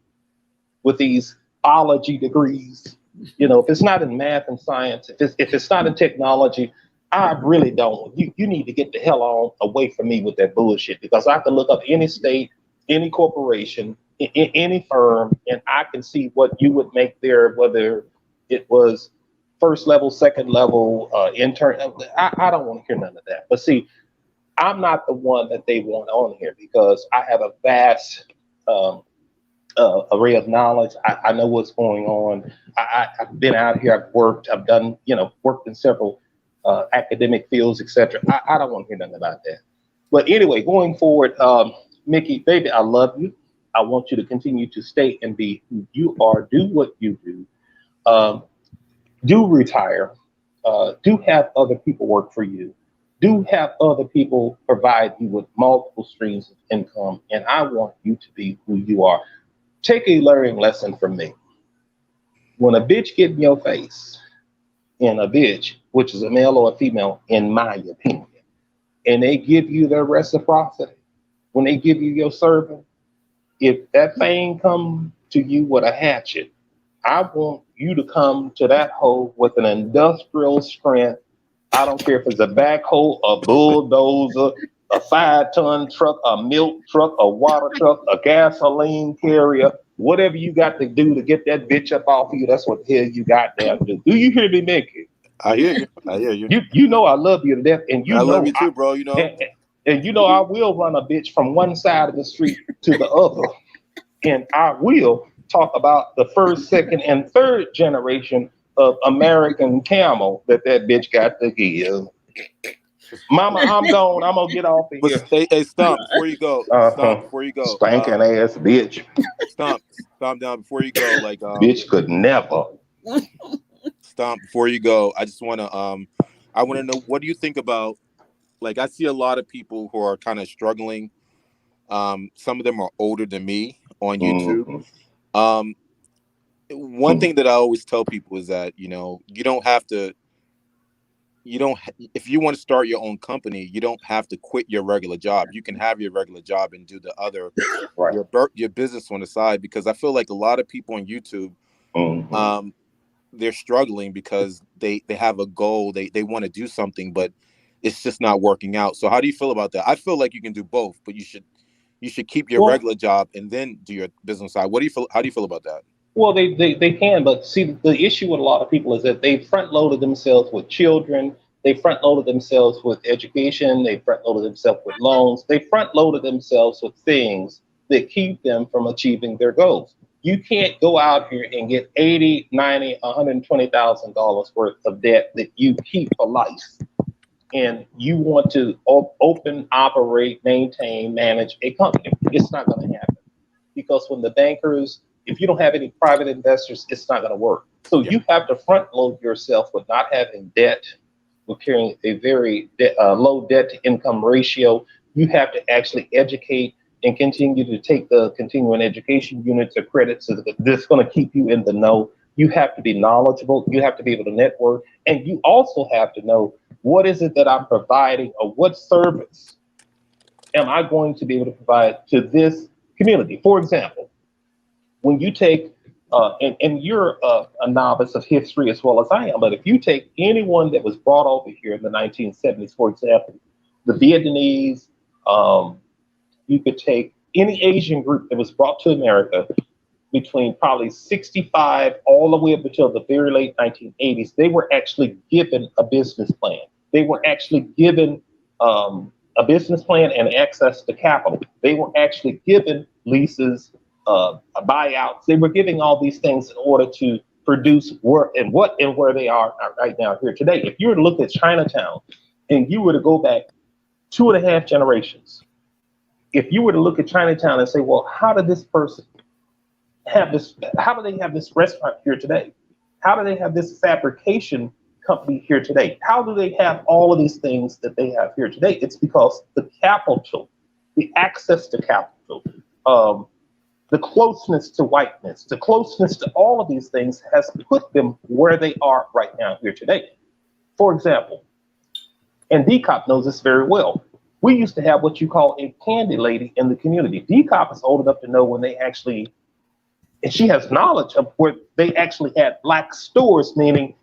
with these ology degrees, you know, if it's not in math and science, if it's not in technology, I really don't. You need to get the hell on away from me with that bullshit, because I can look up any state, any corporation, any firm, and I can see what you would make there, whether it was first level, second level, intern. I don't want to hear none of that. But see, I'm not the one that they want on here, because I have a vast array of knowledge. I know what's going on. I've been out here. I've worked. I've done, worked in several academic fields, etc. I don't want to hear nothing about that. But anyway, going forward, Mickey, baby, I love you. I want you to continue to stay and be who you are. Do what you do. Do retire. Do have other people work for you. Do have other people provide you with multiple streams of income. And I want you to be who you are. Take a learning lesson from me. When a bitch get in your face, and a bitch, which is a male or a female, in my opinion, and they give you their reciprocity, when they give you your servant, if that thing come to you with a hatchet, I want you to come to that hole with an industrial strength. I don't care if it's a backhoe, a bulldozer, a 5-ton truck, a milk truck, a water truck, a gasoline carrier, whatever you got to do to get that bitch up off of you. That's what the hell you got there to do. Do you hear me, Mickey? I hear you. I hear you. You know I love you to death, and I love you too, bro. You know, and you know I will run a bitch from one side of the street to the other, and I will talk about the first, second, and third generation of American camel that bitch got to give. Mama, I'm gone. I'm gonna get off of here. Hey, Stomp, before you go. Stomp, before you go. Spanking ass bitch. Stomp down before you go. Like, bitch could never. Stomp, before you go. I just wanna I wanna know, what do you think about, like, I see a lot of people who are kind of struggling. Some of them are older than me on YouTube. One thing that I always tell people is that, you don't have to if you want to start your own company, you don't have to quit your regular job. You can have your regular job and do the other, right. your business on the side, because I feel like a lot of people on YouTube, they're struggling because they have a goal. They want to do something, but it's just not working out. So how do you feel about that? I feel like you can do both, but you should keep your regular job and then do your business side. How do you feel about that? Well, they can, but see, the issue with a lot of people is that they front loaded themselves with children. They front loaded themselves with education. They front loaded themselves with loans. They front loaded themselves with things that keep them from achieving their goals. You can't go out here and get $80, $90, $120,000 worth of debt that you keep for life. And you want to open, operate, maintain, manage a company. It's not going to happen, because when the bankers, if you don't have any private investors, it's not going to work. So you have to front load yourself with not having debt, with carrying a very low debt to income ratio. You have to actually educate and continue to take the continuing education units or credits that's going to keep you in the know. You have to be knowledgeable. You have to be able to network. And you also have to know, what is it that I'm providing, or what service am I going to be able to provide to this community? For example, when you take, and you're a novice of history as well as I am, but if you take anyone that was brought over here in the 1970s, for example, the Vietnamese, you could take any Asian group that was brought to America between probably 65 all the way up until the very late 1980s, they were actually given a business plan. They were actually given a business plan and access to capital. They were actually given leases, buyouts. They were giving all these things in order to produce where they are right now here today. If you were to look at Chinatown and you were to go back 2.5 generations, if you were to look at Chinatown and say, well, how did this person have this? How do they have this restaurant here today? How do they have this fabrication company here today? How do they have all of these things that they have here today? It's because the capital, the access to capital, the closeness to whiteness, the closeness to all of these things has put them where they are right now here today. For example, and DCOP knows this very well, we used to have what you call a candy lady in the community. DCOP is old enough to know when they actually, and she has knowledge of where they actually had black stores, meaning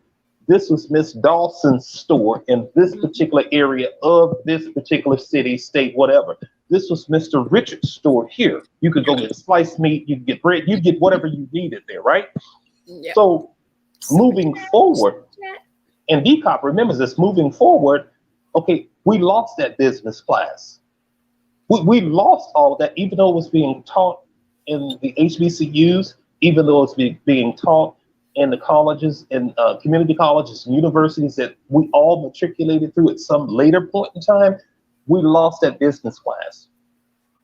this was Miss Dawson's store in this particular area of this particular city, state, whatever. This was Mr. Richard's store here. You could go get sliced meat, you could get bread, you get whatever you needed there, right? Yeah. So moving forward, and DCOP remembers this, moving forward, okay, we lost that business class. We lost all of that, even though it was being taught in the HBCUs, even though it's being taught in the colleges and community colleges and universities that we all matriculated through at some later point in time. We lost that business class.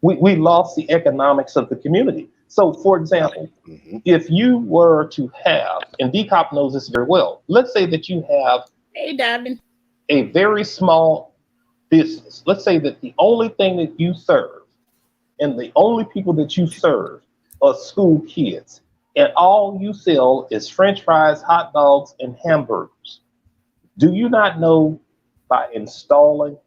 We lost the economics of the community. So, for example, if you were to have, and DCOP knows this very well, let's say that you have a very small business. Let's say that the only thing that you serve and the only people that you serve are school kids, and all you sell is French fries, hot dogs, and hamburgers. Do you not know, by installing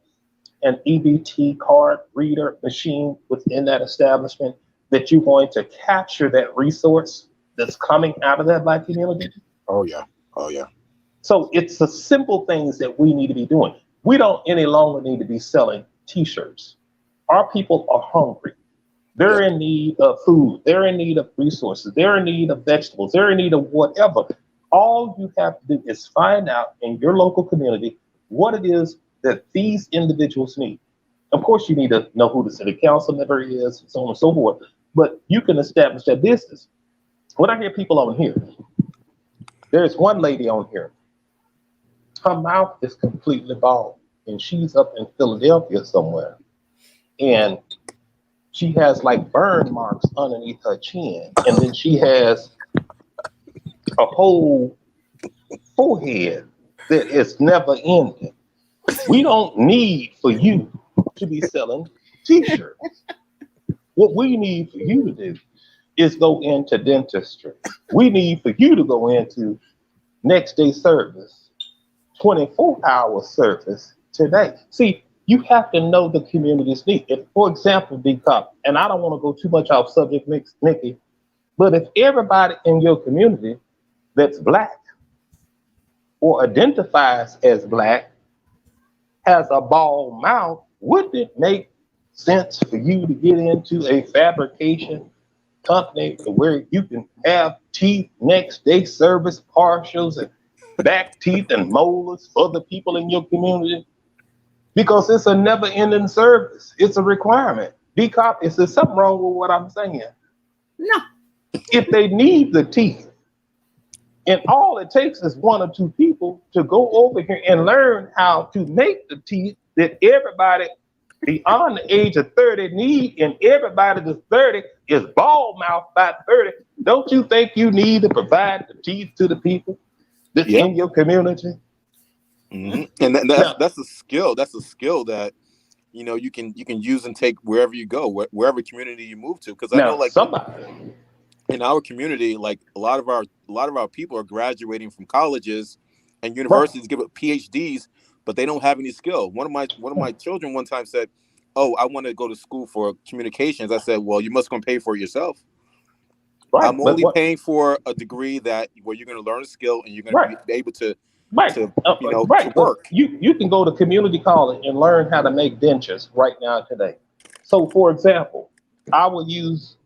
an EBT card reader machine within that establishment, that you're going to capture that resource that's coming out of that Black community? Oh yeah. Oh yeah. So it's the simple things that we need to be doing. We don't any longer need to be selling t-shirts. Our people are hungry. They're in need of food. They're in need of resources. They're in need of vegetables. They're in need of whatever. All you have to do is find out in your local community what it is that these individuals need. Of course, you need to know who the city council member is, and so on and so forth, but you can establish that business. When I hear people on here, there's one lady on here, her mouth is completely bald, and she's up in Philadelphia somewhere, and she has like burn marks underneath her chin, and then she has a whole forehead that is never ending. We don't need for you to be selling t-shirts. What we need for you to do is go into dentistry. We need for you to go into next day service 24-hour service today. See, you have to know the community's needs. If, for example, DCOP, and I don't want to go too much off subject, Nikki, but if everybody in your community that's Black or identifies as Black has a bald mouth, wouldn't it make sense for you to get into a fabrication company where you can have teeth next day service partials and back teeth and molars for the people in your community? Because it's a never-ending service. It's a requirement. DCOP, is there something wrong with what I'm saying? No. If they need the teeth, and all it takes is one or two people to go over here and learn how to make the teeth that everybody beyond the age of 30 need, and everybody that's 30 is bald mouth by 30. Don't you think you need to provide the teeth to the people that's in your community? Mm-hmm. And that's a skill. That's a skill that you can use and take wherever you go, wherever community you move to. Because I know, like, somebody in our community, like a lot of our people are graduating from colleges and universities, give up PhDs, but they don't have any skill. One of my children one time said, "Oh, I want to go to school for communications." I said, "Well, you must go pay for it yourself." Right. I'm only paying for a degree where you're going to learn a skill and you're going to be able to to work. You can go to community college and learn how to make dentures right now today. So, for example, I will use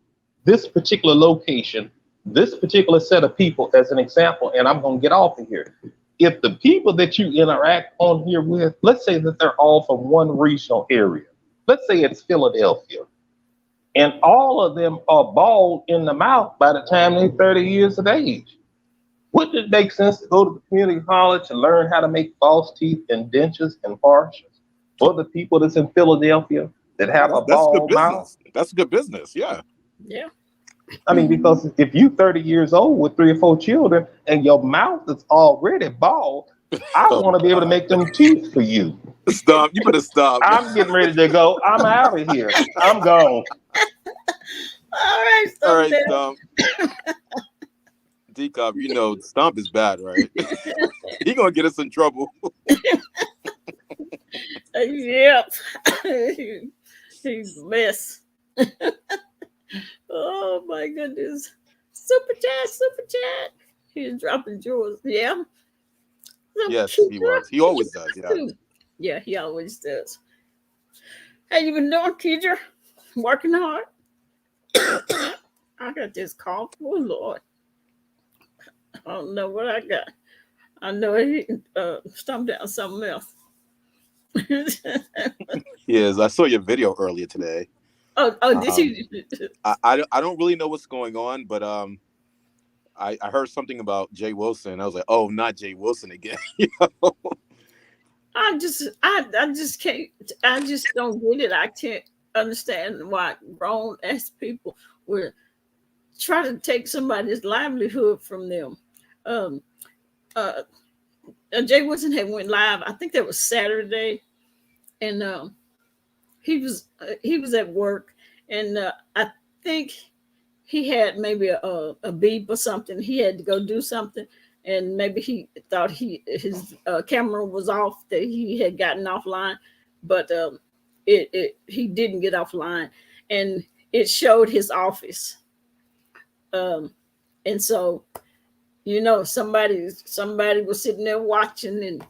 this particular location, this particular set of people as an example, and I'm going to get off of here. If the people that you interact on here with, let's say that they're all from one regional area, let's say it's Philadelphia, and all of them are bald in the mouth by the time they're 30 years of age. Wouldn't it make sense to go to the community college and learn how to make false teeth and dentures and partials for the people that's in Philadelphia that have a bald mouth? That's good business, yeah. Yeah. I mean, because if you're 30 years old with 3 or 4 children and your mouth is already bald, I want to be able to make them teeth for you. Stop. You better stop. I'm getting ready to go. I'm out of here. I'm gone. All right, Stomp. DCOP, Stomp is bad, right? He gonna get us in trouble. Yep. He's a mess. Oh my goodness. Super chat. He's dropping jewels. Yeah. So yes, he was. He always does. Yeah. Yeah, he always does. How you been doing, Keidra? Working hard? I got this cough. Oh Lord. I don't know what I got. I know he stomped down something else. Yes, I saw your video earlier today. Oh, did you? I don't really know what's going on, but I heard something about Jay Wilson. I was like, oh, not Jay Wilson again. I just can't. I just don't get it. I can't understand why grown ass people would try to take somebody's livelihood from them. Jay Wilson had went live. I think that was Saturday, and he was at work, and I think he had maybe a beep or something. He had to go do something, and maybe he thought his camera was off, that he had gotten offline, but he didn't get offline, and it showed his office, and so somebody was sitting there watching and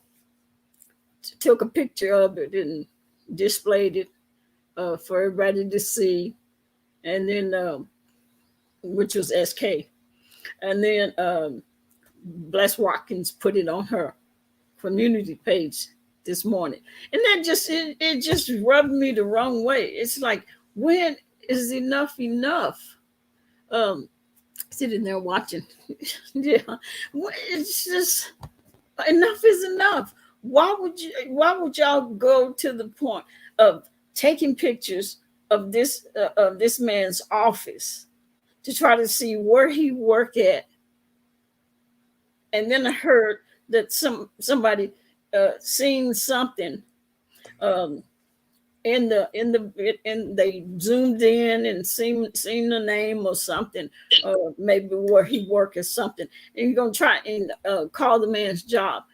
took a picture of it and displayed it for everybody to see, and then which was SK, and then Bless Watkins put it on her community page this morning, and that it just rubbed me the wrong way. It's like, when is enough? Sitting there watching. Yeah, it's just enough is enough. Why would y'all go to the point of taking pictures of this man's office to try to see where he work at? And then I heard that somebody seen something and they zoomed in and seen the name or something, maybe where he worked or something, and you're gonna try and call the man's job.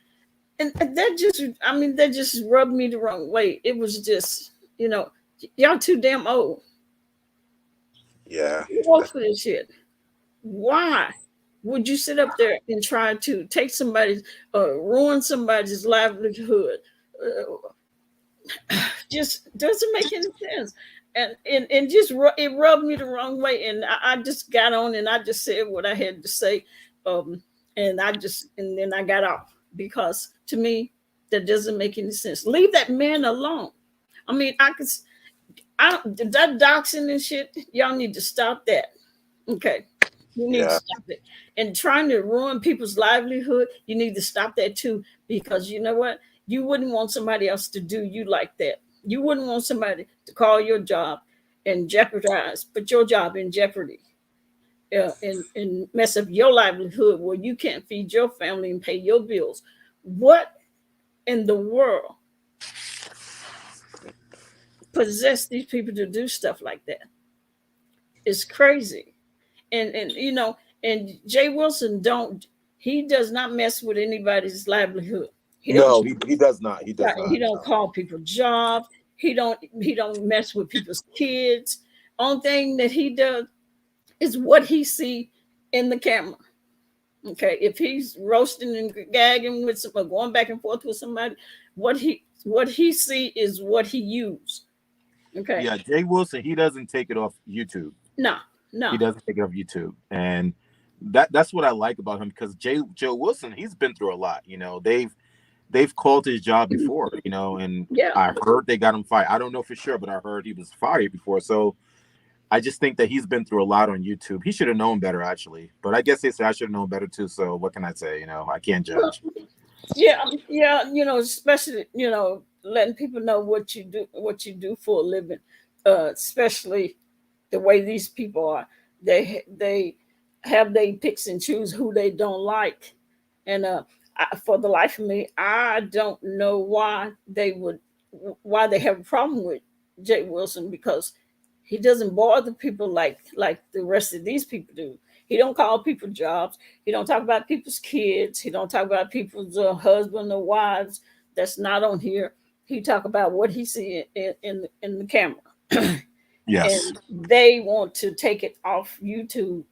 And that just rubbed me the wrong way. It was just, y'all too damn old. Yeah. You work for this shit. Why would you sit up there and try to take somebody's, ruin somebody's livelihood? Just doesn't make any sense. And just it rubbed me the wrong way. And I just got on and I just said what I had to say. And then I got off, because to me, that doesn't make any sense. Leave that man alone. I mean, that doxing and shit, y'all need to stop that. Okay. You need to stop it. And trying to ruin people's livelihood, you need to stop that too. Because you know what? You wouldn't want somebody else to do you like that. You wouldn't want somebody to call your job and put your job in jeopardy, and mess up your livelihood where you can't feed your family and pay your bills. What in the world possess these people to do stuff like that? It's crazy. And Jay Wilson he does not mess with anybody's livelihood. He does not. He does not. He don't call people jobs. He don't mess with people's kids. Only thing that he does is what he see in the camera. Okay, if he's roasting and gagging with somebody, going back and forth with somebody, what he see is what he use. Okay. Yeah, Jay Wilson, he doesn't take it off YouTube. No. He doesn't take it off YouTube, and that's what I like about him, because Joe Wilson, he's been through a lot. They've called his job before, and I heard they got him fired. I don't know for sure, but I heard he was fired before. So I just think that he's been through a lot on YouTube. He should have known better, actually. But I guess they say I should have known better too. So what can I say? I can't judge. Yeah, especially letting people know what you do for a living, especially the way these people are. They have they picks and choose who they don't like, and for the life of me, I don't know why they have a problem with Jay Wilson, because he doesn't bother people like the rest of these people do. He don't call people jobs. He don't talk about people's kids. He don't talk about people's husband or wives. That's not on here. He talk about what he see in the camera. Yes. And they want to take it off YouTube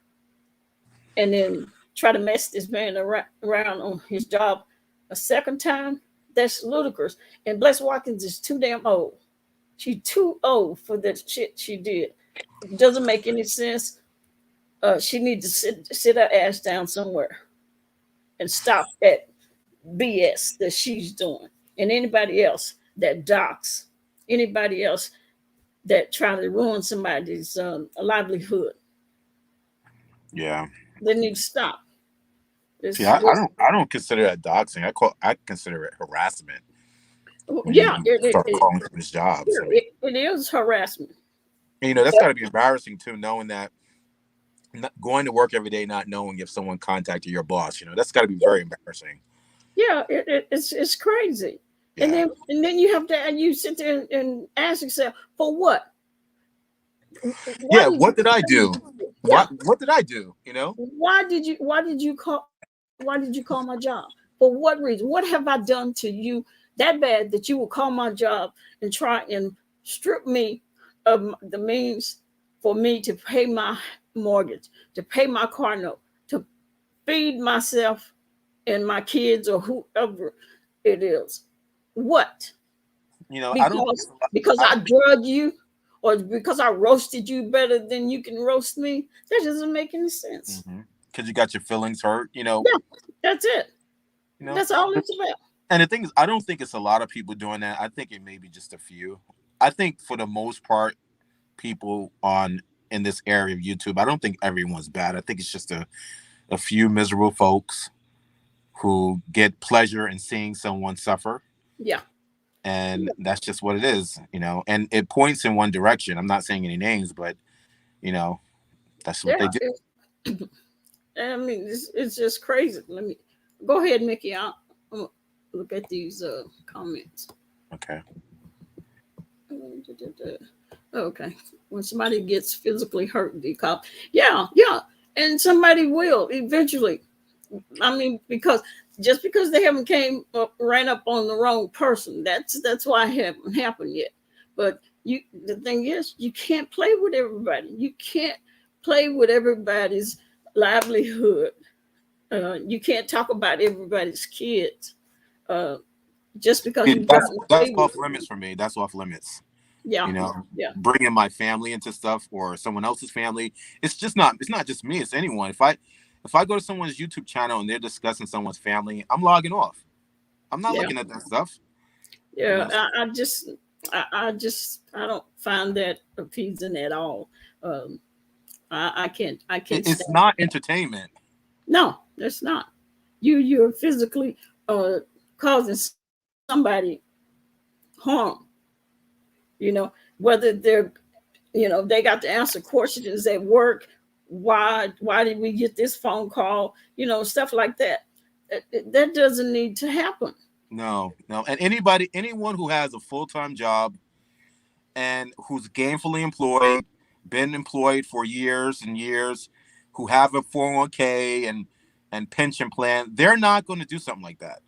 and then try to mess this man around on his job a second time. That's ludicrous. And Bless Watkins is too damn old. She's too old for the shit she did. It doesn't make any sense. She needs to sit her ass down somewhere and stop that BS that she's doing. And anybody else that docs, anybody else that try to ruin somebody's livelihood, they need to stop. I don't consider that doxing. I consider it harassment. It calling for his job. It is harassment. And, that's got to be embarrassing too, knowing that, going to work every day not knowing if someone contacted your boss. That's got to be very embarrassing. Yeah, it's crazy. Yeah. And then you have to sit there and ask yourself, for what? What did I do? What did I do? Why did you call my job? For what reason? What have I done to you that bad that you will call my job and try and strip me of the means for me to pay my mortgage, to pay my car note, to feed myself and my kids or whoever it is? What? Because I drugged you, or because I roasted you better than you can roast me? That doesn't make any sense. Because you got your feelings hurt, Yeah, that's it. That's all it's about. And the thing is, I don't think it's a lot of people doing that. I think it may be just a few. I think for the most part, people in this area of YouTube, I don't think everyone's bad. I think it's just a few miserable folks who get pleasure in seeing someone suffer. Yeah. And that's just what it is, and it points in one direction. I'm not saying any names, but that's what they do. I mean, it's just crazy. Let me go ahead, Mickey. I'm gonna look at these comments. Okay. Okay. When somebody gets physically hurt, DCOP. Yeah. And somebody will eventually. I mean, because just because they haven't ran up on the wrong person, that's why it hasn't happened yet. But the thing is, you can't play with everybody. You can't play with everybody's livelihood. You can't talk about everybody's kids. Just because that's off limits for me. That's off limits. Yeah. You know, yeah. Bringing my family into stuff or someone else's family. It's not just me. It's anyone. If I go to someone's YouTube channel and they're discussing someone's family, I'm logging off. I'm not looking at that stuff. Yeah. You know? I don't find that appeasing at all. I can't. It's not entertainment. No, that's not. You're physically causing somebody harm. You know, whether they're, they got to answer questions at work. Why did we get this phone call? Stuff like that. That doesn't need to happen. No. And anyone who has a full-time job and who's gainfully employed, been employed for years and years, who have a 401k and pension plan, they're not going to do something like that.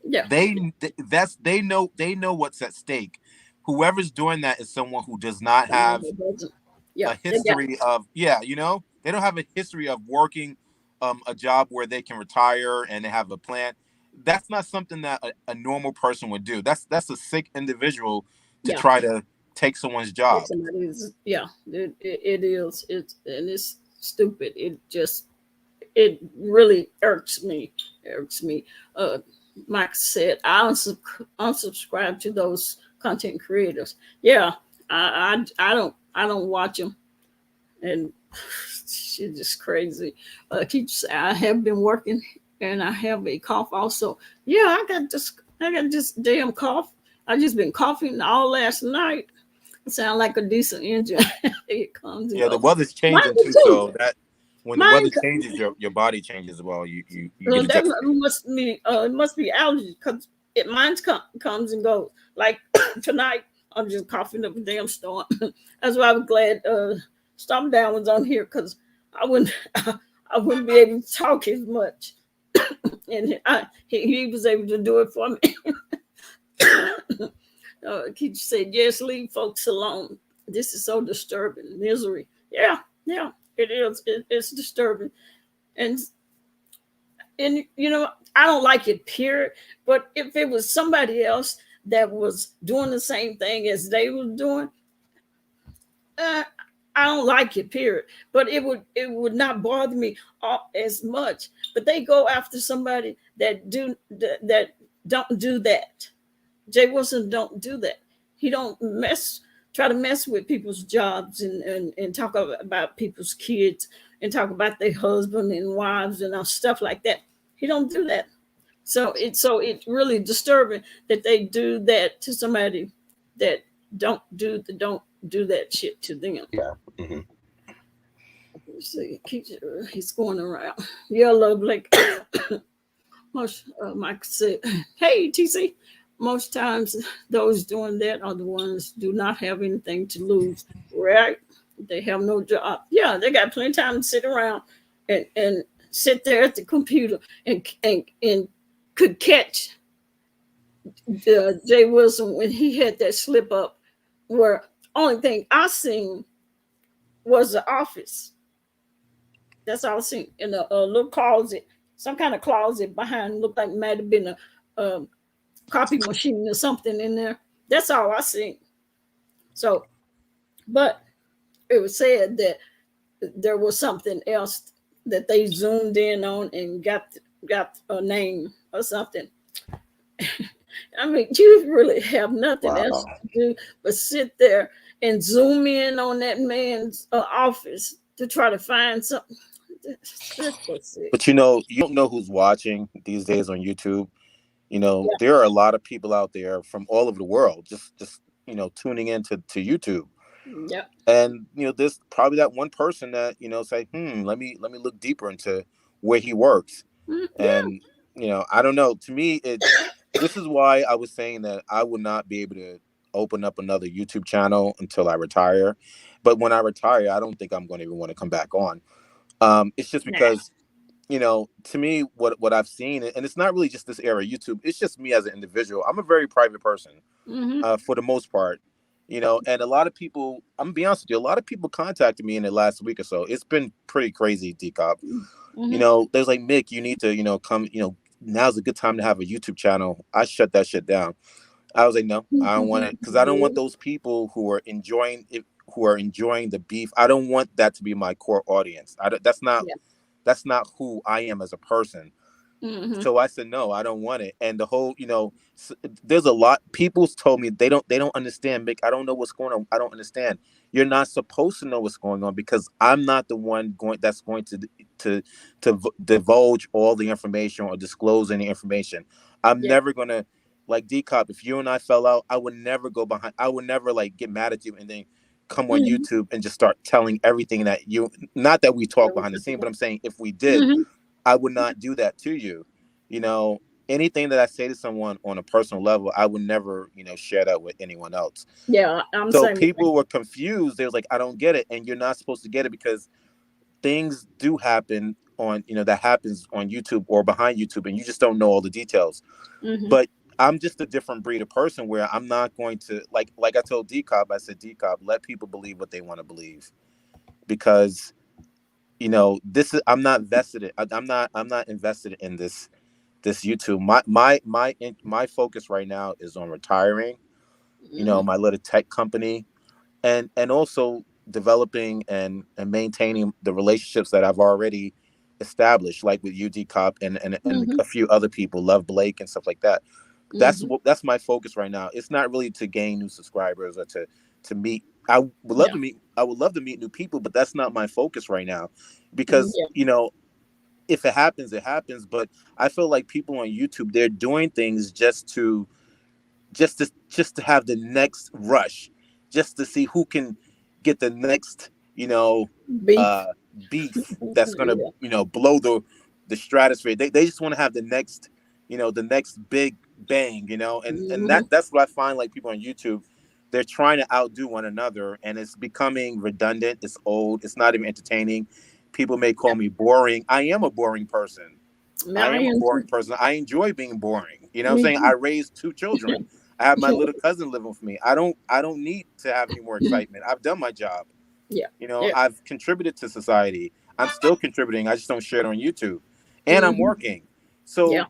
Yeah. They know what's at stake. Whoever's doing that is someone who does not have a history of they don't have a history of working a job where they can retire and they have a plan. That's not something that a normal person would do. That's a sick individual to try to take someone's job. It is. It's stupid. It really irks me. Mike said, I unsubscribe to those content creators. Yeah, I don't watch them, and she's just crazy. I have been working, and I have a cough also. Yeah, I got this damn cough. I just been coughing all last night. It sounds like a diesel engine. It comes. Yeah, the weather's changing too, so that when the weather changes, your body changes as well. You it must be allergies because mine comes and goes. Like tonight, I'm just coughing up a damn storm. That's why I was glad Storm Down was on here because I wouldn't be able to talk as much, and he was able to do it for me. He said, "Yes, leave folks alone. This is so disturbing. Misery. Yeah, it is. It's disturbing, and I don't like it. Period. But if it was somebody else that was doing the same thing as they were doing, I don't like it. Period. But it would not bother me as much. But they go after somebody that don't do that. Jay Wilson don't do that. He don't try to mess with people's jobs and talk about people's kids and talk about their husband and wives and stuff like that. He don't do that. So it's really disturbing that they do that to somebody that don't do that shit to them. Yeah. Mm-hmm. Let's see, he's going around. Yeah, love Blake. Mike said, "Hey, TC." Most times, those doing that are the ones do not have anything to lose, right? They have no job. Yeah, they got plenty of time to sit around and sit there at the computer and could catch Jay Wilson when he had that slip up. Where only thing I seen was the office. That's all I seen in a little closet, some kind of closet behind. Looked like it might have been a copy machine or something in there. That's all I seen. So, but it was said that there was something else that they zoomed in on and got a name or something. I mean, you really have nothing else to do but sit there and zoom in on that man's office to try to find something. But you don't know who's watching these days on YouTube. There are a lot of people out there from all over the world just tuning into YouTube. Yeah. And there's probably that one person that say, let me look deeper into where he works. And I don't know. To me, this is why I was saying that I would not be able to open up another YouTube channel until I retire. But when I retire, I don't think I'm going to even want to come back on. It's just because to me, what I've seen, and it's not really just this era of YouTube, it's just me as an individual. I'm a very private person, for the most part, and a lot of people, I'm gonna be honest with you, a lot of people contacted me in the last week or so. It's been pretty crazy, DCOP. There's like, Mick, you need to, come, now's a good time to have a YouTube channel. I shut that shit down. I was like, no, I don't want it, because I don't want those people who are enjoying it, who are enjoying the beef. I don't want that to be my core audience. That's not who I am as a person. So I said, no, I don't want it. And the whole, there's a lot. People told me they don't understand, Mick. I don't know what's going on. I don't understand. You're not supposed to know what's going on, because I'm not the one that's going to divulge all the information or disclose any information. I'm never gonna, like DCOP. If you and I fell out, I would never go behind. I would never like get mad at you and then come on YouTube and just start telling everything that you. Not that we talk behind the scene, but I'm saying if we did. I would not do that to you. Anything that I say to someone on a personal level, I would never, share that with anyone else. Yeah, so people were confused. They was like, I don't get it. And you're not supposed to get it, because things do happen on, that happens on YouTube or behind YouTube, and you just don't know all the details. But I'm just a different breed of person, where I'm not going to, like I told DCOP, I said, DCOP, let people believe what they want to believe, because this is, I'm not invested in this YouTube. My focus right now is on retiring, my little tech company, and also developing and maintaining the relationships that I've already established, like with DCOP and a few other people, Love Blake and stuff like that. That's my focus right now. It's not really to gain new subscribers or to meet. I would love to meet new people, but that's not my focus right now, because if it happens, it happens. But I feel like people on YouTube, they're doing things just to have the next rush, just to see who can get the next beef that's gonna blow the stratosphere. They just want to have the next big bang, and that's what I find. Like, people on YouTube, they're trying to outdo one another, and it's becoming redundant. It's old. It's not even entertaining. People may call me boring. I am a boring person. I am a boring person. I enjoy being boring. You know what I'm saying? I raised 2 children. I have my little cousin living with me. I don't need to have any more excitement. I've done my job. I've contributed to society. I'm still contributing. I just don't share it on YouTube. And I'm working. So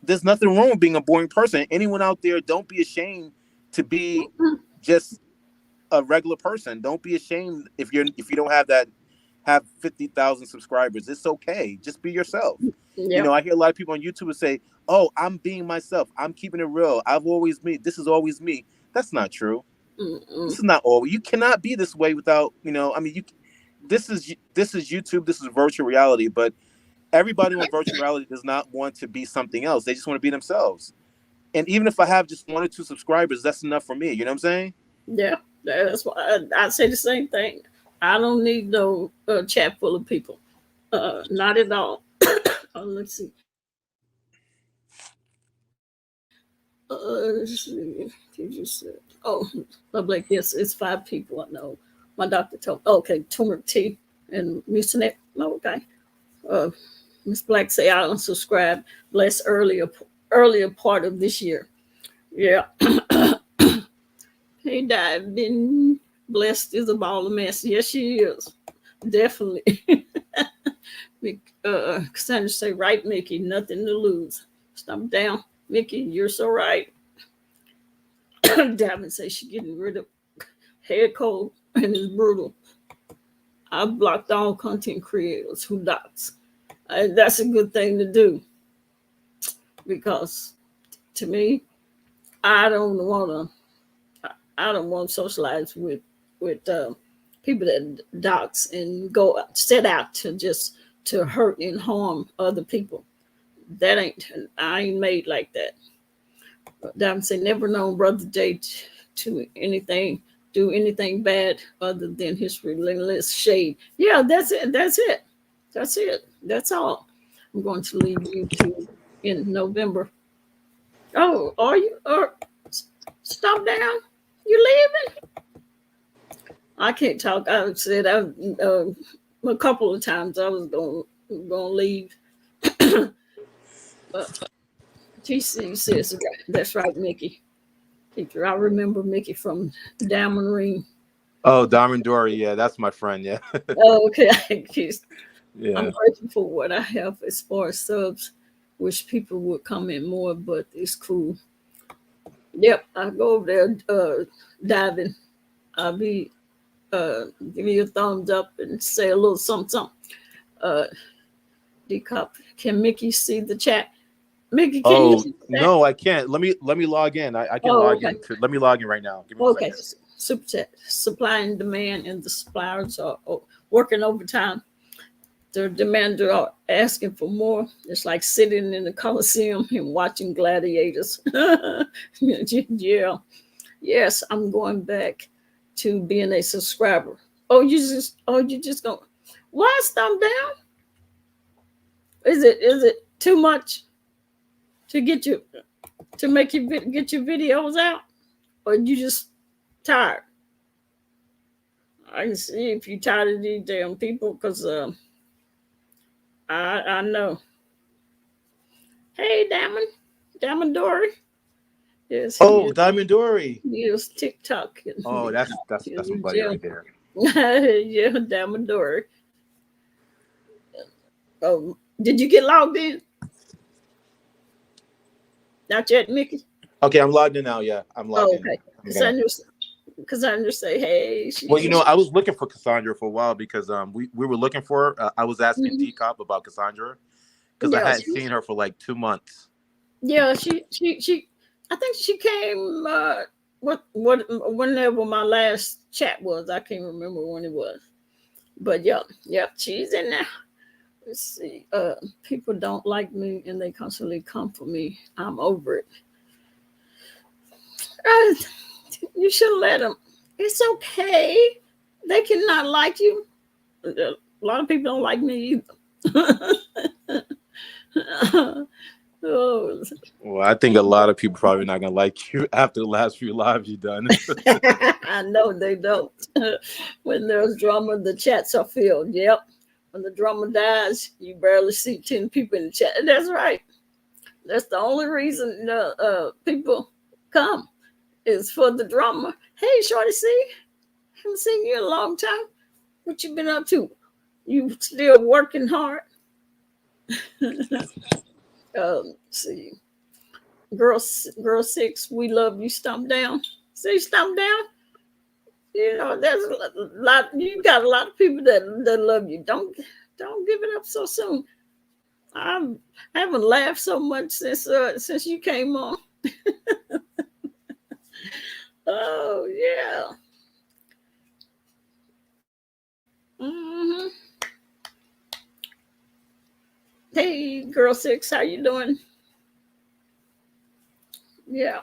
there's nothing wrong with being a boring person. Anyone out there, don't be ashamed to be just a regular person. Don't be ashamed if you don't have 50,000 subscribers. It's okay. Just be yourself. I hear a lot of people on YouTube say, "Oh, I'm being myself. I'm keeping it real. I've always me. This is always me." That's not true. This is not always. You cannot be this way without, this is YouTube. This is virtual reality, but everybody on virtual reality does not want to be something else. They just want to be themselves. And even if I have just 1 or 2 subscribers, that's enough for me. You know what I'm saying? Yeah, that's why I say the same thing. I don't need no chat full of people. Not at all. Let's see. Let's see. Did you say? Oh, like, yes, it's 5 people I know. My doctor told. Okay, turmeric tea and mucinex. Okay. Miss Black say I unsubscribed less earlier part of this year. Yeah. Hey, died. Been blessed is a ball of mess. Yes, she is. Definitely. Cassandra say, right, Mickey, nothing to lose. Stomp down. Mickey, you're so right. Davin say she getting rid of head cold and it's brutal. I've blocked all content creators who docs. That's a good thing to do, because to me, I don't want to socialize with people that dox and go set out to hurt and harm other people. I ain't made like that. Diamond say, never known Brother J to do anything bad other than his relentless shade. Yeah, that's it. That's all. I'm going to leave YouTube in November. Oh, are you? Or stop down? You leaving? I can't talk. I said a couple of times I was going to we're gonna leave. TC says that's right, Mickey. Teacher, I remember Mickey from Diamond Ring. Oh, Diamond Dory, yeah, that's my friend, yeah. Oh, okay. Yeah. I'm grateful for what I have as far as subs. Wish people would comment more, but it's cool. Yep, I go over there diving. I'll be give me a thumbs up and say a little something. DCOP, can Mickey see the chat? Mickey, can you see the chat? No, I can't. Let me log in. I can log in. Let me log in right now. Give me a second. Super chat. Supply and demand, and the suppliers are working overtime. The demanders are asking for more. It's like sitting in the Coliseum and watching gladiators. Yeah. Yes, I'm going back to being a subscriber. You just going. Why thumb down? Is it too much to get you to make you get your videos out, or you just tired? I can see if you're tired of these damn people, because I know. Hey, Diamond Dory. Yes. Diamond Dory. Yes, TikTok. Oh, that's my buddy right there. Yeah, Diamond Dory. Oh, did you get logged in? Not yet, Mickey. Okay, I'm logged in now. Yeah, I'm logged in. Okay. Cassandra say, hey. Well, I was looking for Cassandra for a while because we were looking for her. I was asking DCOP about Cassandra because I hadn't seen her for like 2 months. Yeah, she I think she came whenever my last chat was. I can't remember when it was. But yeah, she's in there. Let's see. People don't like me and they constantly come for me. I'm over it. You should let them. It's okay. They cannot like you. A lot of people don't like me either. Well, I think a lot of people probably not gonna like you after the last few lives you've done. I know they don't. When there's drama, the chats are filled. Yep. When the drama dies, you barely see 10 people in the chat. And that's right. That's the only reason people come is for the drama. Hey, Shorty C, haven't seen you in a long time. What you been up to? You still working hard? See. Girl 6, we love you. Stomp down. See, stomp down. You know, there's a lot. You got a lot of people that love you. Don't give it up so soon. I haven't laughed so much since you came on. Oh yeah. Mm-hmm. Hey, girl 6, how you doing? Yeah.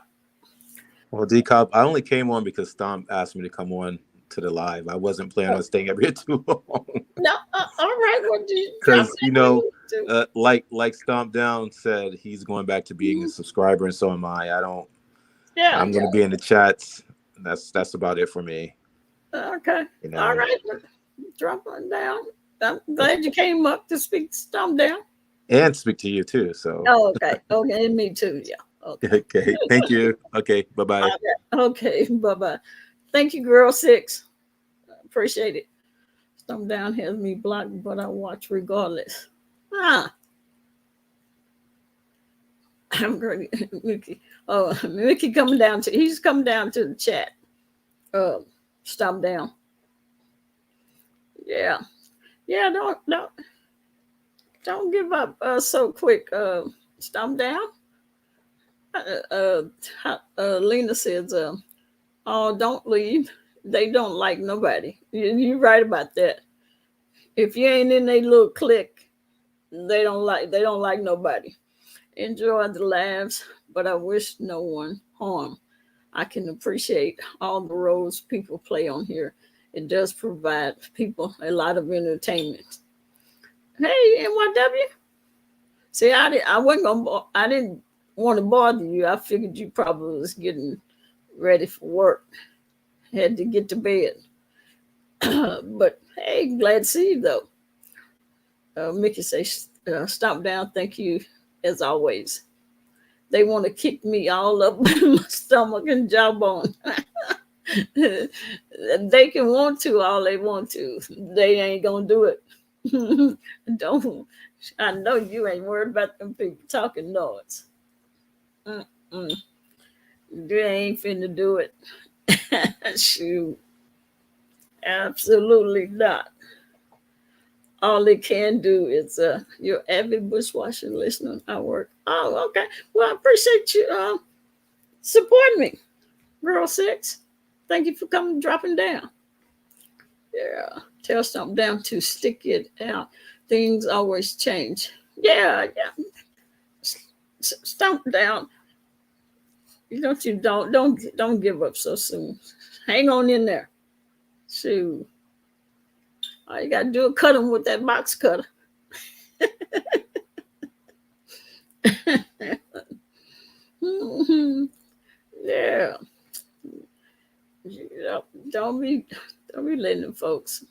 Well, DCOP, I only came on because Stomp asked me to come on to the live. I wasn't planning on staying up here too long. No, all right. What do you? Because like Stomp Down said, he's going back to being a subscriber, and so am I. I'm going to be in the chats. That's about it for me. Okay. You know? All right. Drop on down. I'm glad you came up to speak to Stomp Down. And speak to you too. So. Oh, okay. Okay, me too. Yeah. Okay. Thank you. Okay. Bye-bye. Okay. Bye-bye. Thank you, girl 6. Appreciate it. Stomp Down has me blocked, but I watch regardless. I'm great. Mickey. Oh, Mickey he's coming down to the chat. Stomp Down. Yeah. Yeah, don't give up so quick. Stomp Down. Lena says, don't leave. They don't like nobody. You're right about that. If you ain't in a little clique, they don't like nobody. Enjoy the laughs, but I wish no one harm. I can appreciate all the roles people play on here. It does provide people a lot of entertainment. Hey, NYW. See, I didn't want to bother you. I figured you probably was getting ready for work. Had to get to bed. But hey, glad to see you though. Mickey says, stomp down, thank you, as always. They want to kick me all up in my stomach and jawbone. They can want to all they want to. They ain't gonna do it. Don't. I know you ain't worried about them people talking noise. They ain't finna do it. Shoot. Absolutely not. All they can do is your avid bushwasher listening I work. Oh, okay. Well, I appreciate you supporting me, Girl 6. Thank you for coming, dropping down. Yeah. Tell something down to stick it out. Things always change. Yeah. Stomp down. Don't give up so soon. Hang on in there. Shoot. All you gotta do is cut them with that box cutter. Yeah. Don't be letting them folks.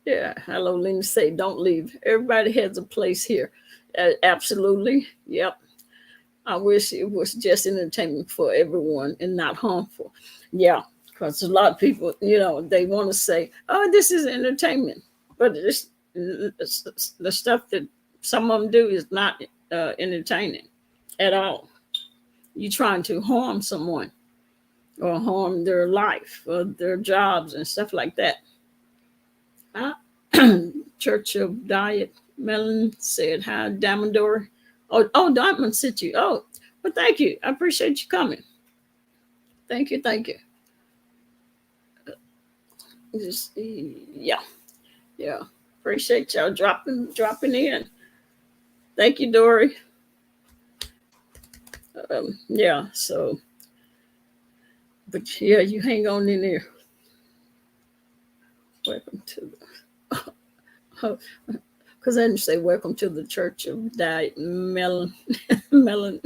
Yeah. Hello, Lena say, don't leave. Everybody has a place here. Absolutely. Yep. I wish it was just entertainment for everyone and not harmful. Yeah. Because a lot of people, they want to say, oh, this is entertainment. But it's the stuff that some of them do is not entertaining at all. You're trying to harm someone or harm their life or their jobs and stuff like that. Church of Diet Melon said, hi, Diamond Dory. Oh, Diamond sent you. Oh, well, thank you. I appreciate you coming. Thank you. Yeah. Appreciate y'all dropping in. Thank you, Dory. Yeah. So, but yeah, you hang on in there. Welcome to the. Because I didn't say welcome to the Church of Diet Melon. Melon.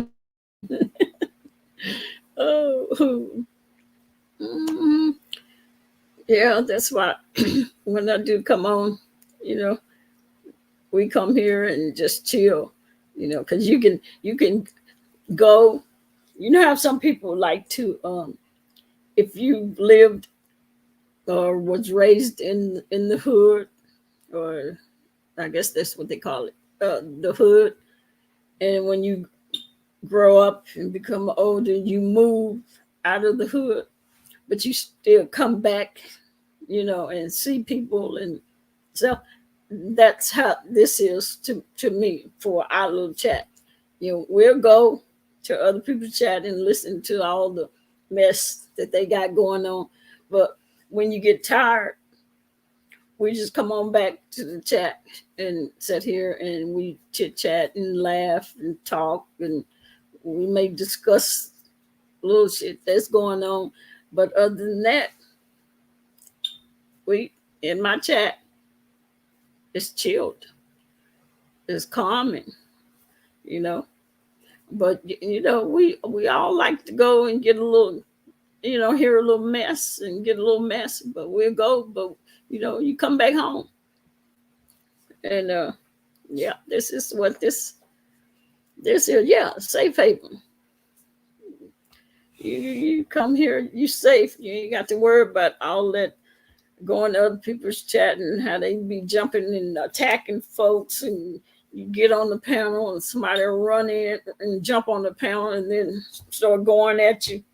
Oh. Mm-hmm. Yeah, that's why when I do come on, we come here and just chill, because you can go, how some people like to, if you lived or was raised in the hood, or I guess that's what they call it, the hood, and when you grow up and become older, you move out of the hood, but you still come back, and see people. And so that's how this is to me for our little chat. We'll go to other people's chat and listen to all the mess that they got going on. But when you get tired, we just come on back to the chat and sit here and we chit chat and laugh and talk, and we may discuss little shit that's going on. But other than that, we in my chat, it's chilled, it's calming, But we all like to go and get a little, hear a little mess and get a little mess. But we'll go. But you come back home, and yeah, this is what this is. Yeah, safe haven. You come here, you safe. You ain't got to worry about all that going to other people's chat and how they be jumping and attacking folks, and you get on the panel and somebody will run in and jump on the panel and then start going at you,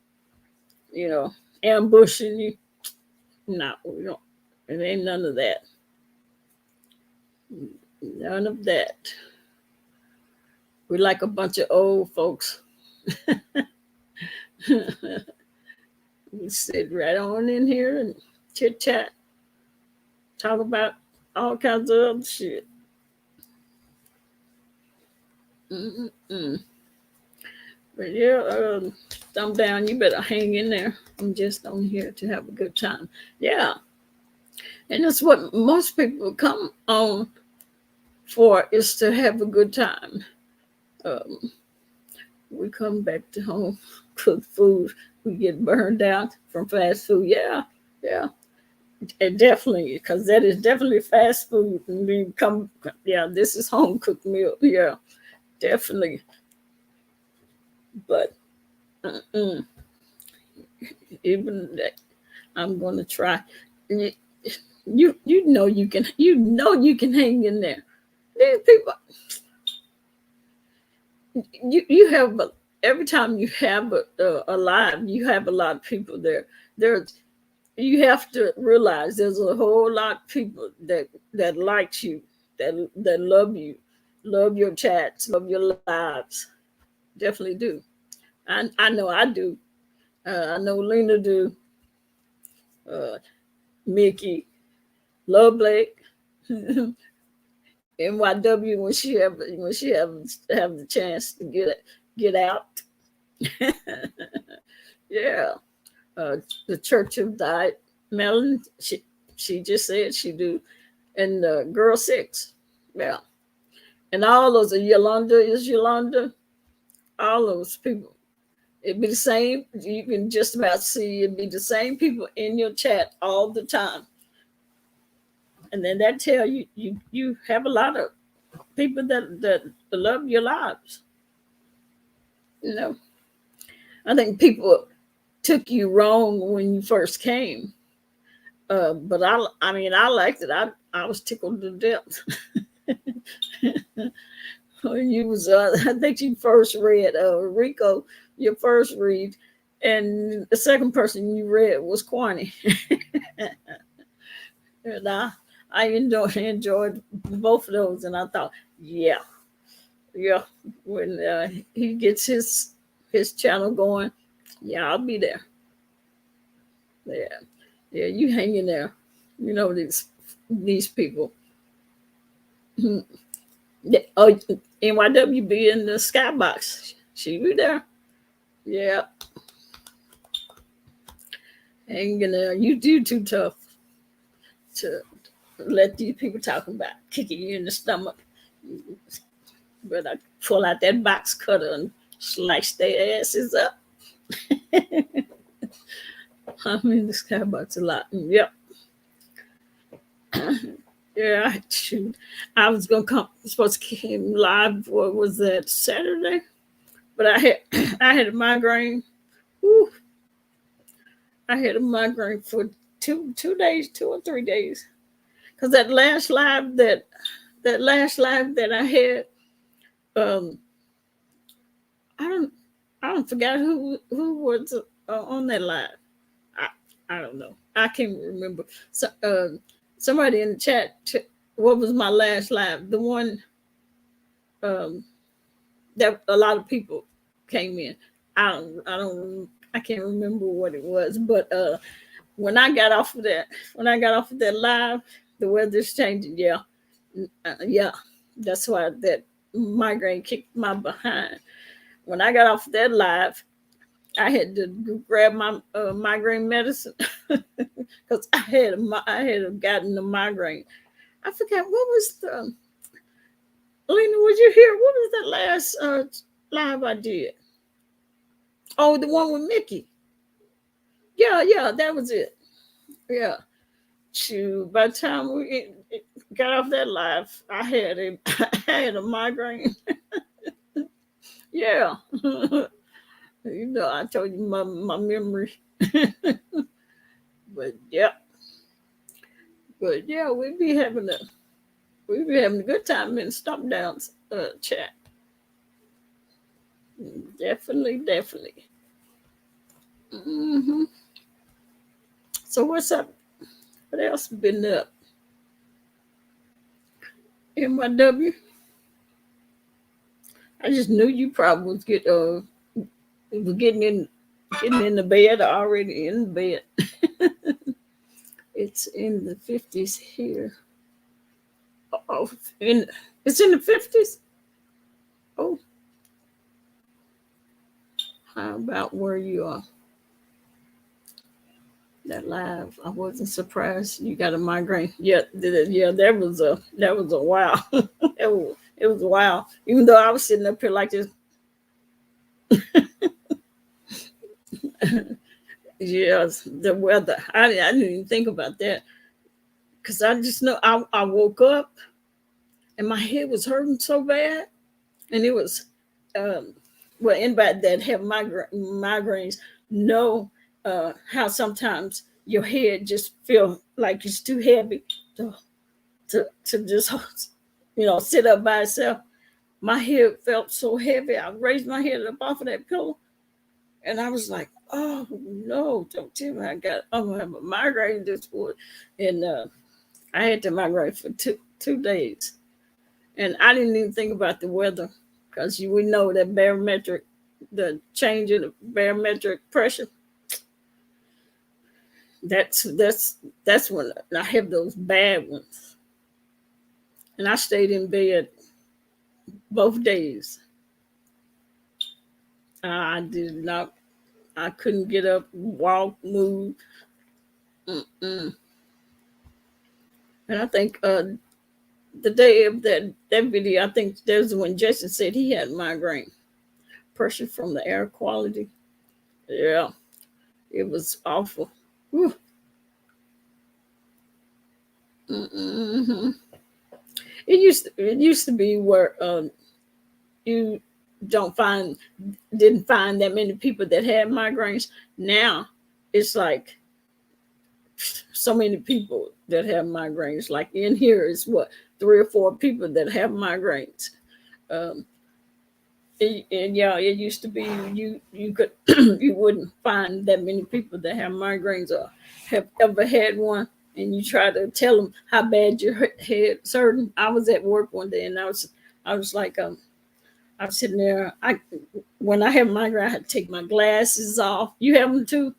ambushing you. No, we don't. It ain't none of that. None of that. We like a bunch of old folks. We sit right on in here and chit chat, talk about all kinds of other shit. But yeah, thumb down, you better hang in there. I'm just on here to have a good time. Yeah. And that's what most people come on for, is to have a good time. We come back to home, cook food. We get burned out from fast food. Yeah. definitely, because that is definitely fast food. And we come, yeah, this is home cooked meal. Yeah, definitely. But even that, I'm gonna try. You know you can hang in there. These people, you have every time you have a live, you have a lot of people there. There's You have to realize there's a whole lot of people that likes you, that love you, love your chats, love your lives. Definitely do. I know I do. I know Lena do. Uh, Mickey, Love Blake, NYW when she have the chance to get out. Yeah. The Church of Died Melon. She just said she do, and Girl Six. Yeah, and all those are Yolanda. All those people. It'd be the same. You can just about see it'd be the same people in your chat all the time. And then that tell you have a lot of people that love your lives. You know, I think people took you wrong when you first came. But I mean, I liked it. I was tickled to death. When you was, I think you first read Rico, your first read, and the second person you read was Kwani. And I enjoyed both of those, and I thought, yeah, when he gets his channel going, yeah, I'll be there. Yeah, you hang in there. You know these people. Oh, NYWB in the skybox. She be there. Yeah. Hang in there. You do too tough to let these people talk about kicking you in the stomach. But I pull out that box cutter and slice their asses up. I'm in the skybox a lot. Yep. Yeah, shoot. I was supposed to come live. What was that, Saturday? But I had a migraine. Whew. I had a migraine for 2 days, 2 or 3 days. Because that last live that I had, I don't forget who was on that live. I don't know. I can't remember. So somebody in the chat, what was my last live? The one that a lot of people came in. I can't remember what it was, but when I got off of that live, the weather's changing. Yeah, that's why that migraine kicked my behind. When I got off that live, I had to grab my migraine medicine because I had gotten the migraine. I forgot what was the Lena. Was you here? What was that last live I did? Oh, the one with Mickey. Yeah, that was it. Yeah. Shoot, by the time we got off that live, I had a migraine. Yeah. You know, I told you my memory. But yeah. We'd be having a good time in Stomp Down's chat. Definitely. Mm-hmm. So what's up? What else been up? NYW? I just knew you probably was getting in the bed, already in the bed. It's in the 50s here. Oh, it's in the 50s? Oh. How about where you are? That live, I wasn't surprised you got a migraine. Yeah, that was a wow. It was a wow. Even though I was sitting up here like this. Yes, the weather. I didn't even think about that. because I just know I woke up and my head was hurting so bad. And it was, well, anybody that have migraines know how sometimes your head just feel like it's too heavy to just, sit up by itself. My head felt so heavy. I raised my head up off of that pillow, and I was like, "Oh no! Don't tell me I'm gonna have a migraine this morning." And I had the migraine for two days, and I didn't even think about the weather because we know that the change in the barometric pressure. That's when I have those bad ones, and I stayed in bed both days. I did not. I couldn't get up, walk, move. Mm-mm. And I think the day of that video, I think there's when Jason said he had migraine, pressure from the air quality. Yeah, it was awful. Whew. Mm-hmm. It used to be where you didn't find that many people that had migraines. Now it's like so many people that have migraines. Like in here is what 3 or 4 people that have migraines. It used to be you could you wouldn't find that many people that have migraines or have ever had one, and you try to tell them how bad your head's hurting. I was at work one day, and I was like, I was sitting there. When I have migraine, I had to take my glasses off. You have them too?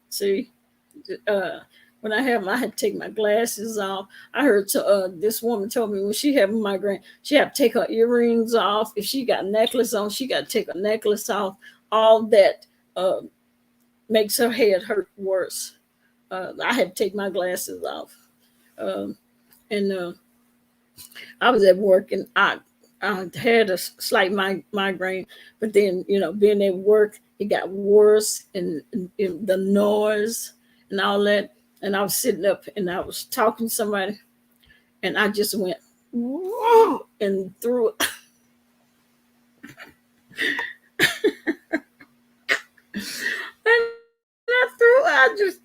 See, when I had to take my glasses off. I heard this woman told me when she had a migraine, she had to take her earrings off. If she got a necklace on, she got to take a necklace off. All that makes her head hurt worse. I had to take my glasses off. And I was at work, and I had a slight migraine, but then, being at work, it got worse, and the noise and all that. And I was sitting up and I was talking to somebody, and I just went, whoa, and threw it.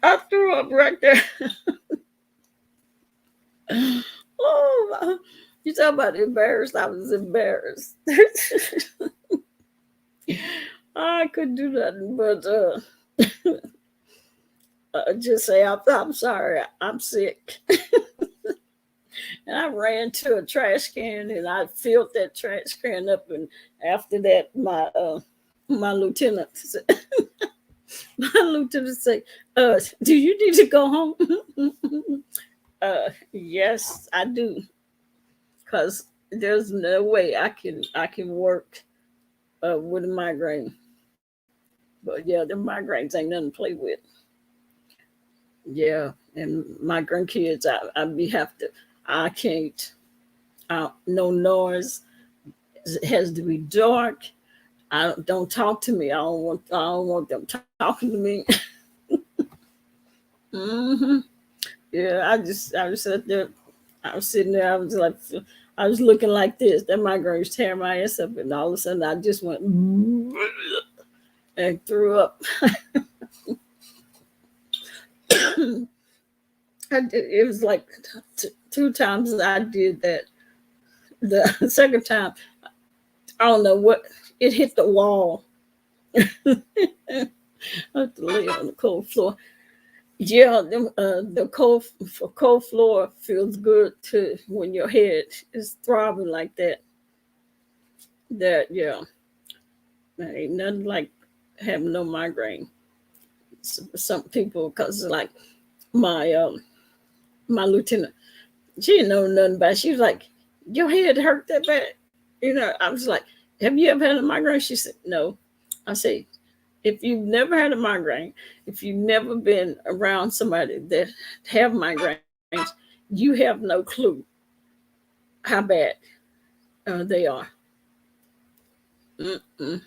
I threw up right there. Oh, you talk about embarrassed. I was embarrassed. I couldn't do nothing but just say, I'm sorry, I'm sick. And I ran to a trash can, and I filled that trash can up. And after that, my lieutenant said, do you need to go home? Yes, I do. Because there's no way I can work with a migraine. But yeah, the migraines ain't nothing to play with. Yeah, and my grandkids, I can't. No noise. It has to be dark. Don't talk to me. I don't want them talking to me. Mm-hmm. Yeah, I was sitting there. I was sitting there. I was looking like this. That migraine was tearing my ass up, and all of a sudden, I just went and threw up. It was like 2 times I did that. The second time, I don't know what, it hit the wall. I had to lay on the cold floor. Yeah, the cold floor feels good too when your head is throbbing like that. Yeah, ain't nothing like having no migraine. Some people, because like my lieutenant, she didn't know nothing about it. She was like, your head hurt that bad? I was like, have you ever had a migraine? She said, no. I said, if you've never had a migraine, if you've never been around somebody that have migraines, you have no clue how bad they are. Mm-mm.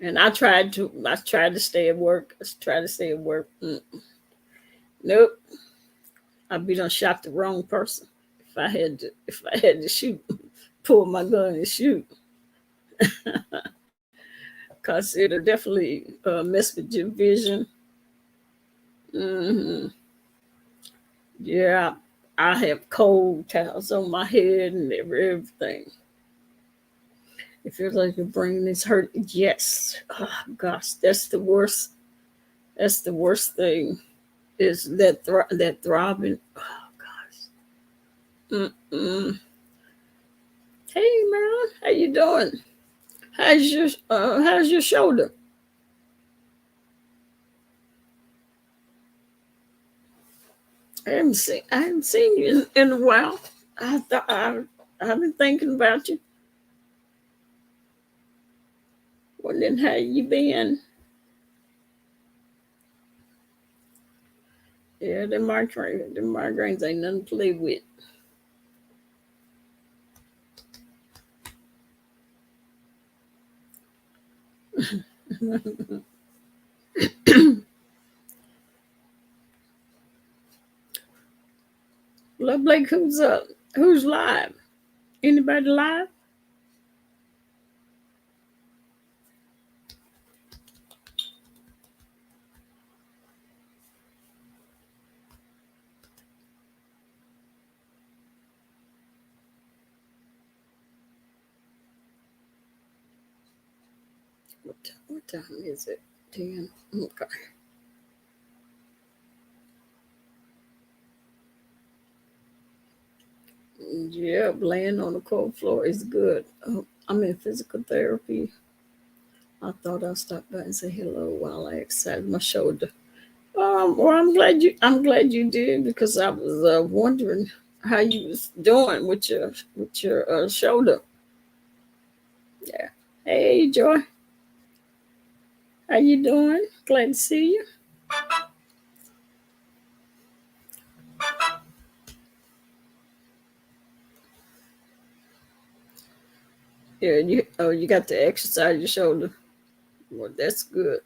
And I tried to stay at work. Mm-mm. Nope. I'd be done shot the wrong person if I had to shoot, pull my gun and shoot. Because it'll definitely mess with your vision. Mm-hmm. Yeah, I have cold towels on my head and everything. It feels like your brain is hurt. Yes. Oh, gosh, that's the worst. That's the worst thing. Is that that throbbing? Oh gosh. Mm-mm. Hey man, how you doing? How's your shoulder? I haven't seen you in a while. I've been thinking about you. Wondering how you been. Yeah, them migraines ain't nothing to play with. Love Blake, who's up? Who's live? Anybody live? What time is it? 10. Okay. Yeah, laying on the cold floor is good. I'm in physical therapy. I thought I'd stop by and say hello while I exercise my shoulder. Well, I'm glad you did, because I was wondering how you was doing with your shoulder. Yeah. Hey, Joy, how you doing? Glad to see you. Yeah, you got to exercise your shoulder. Well, that's good.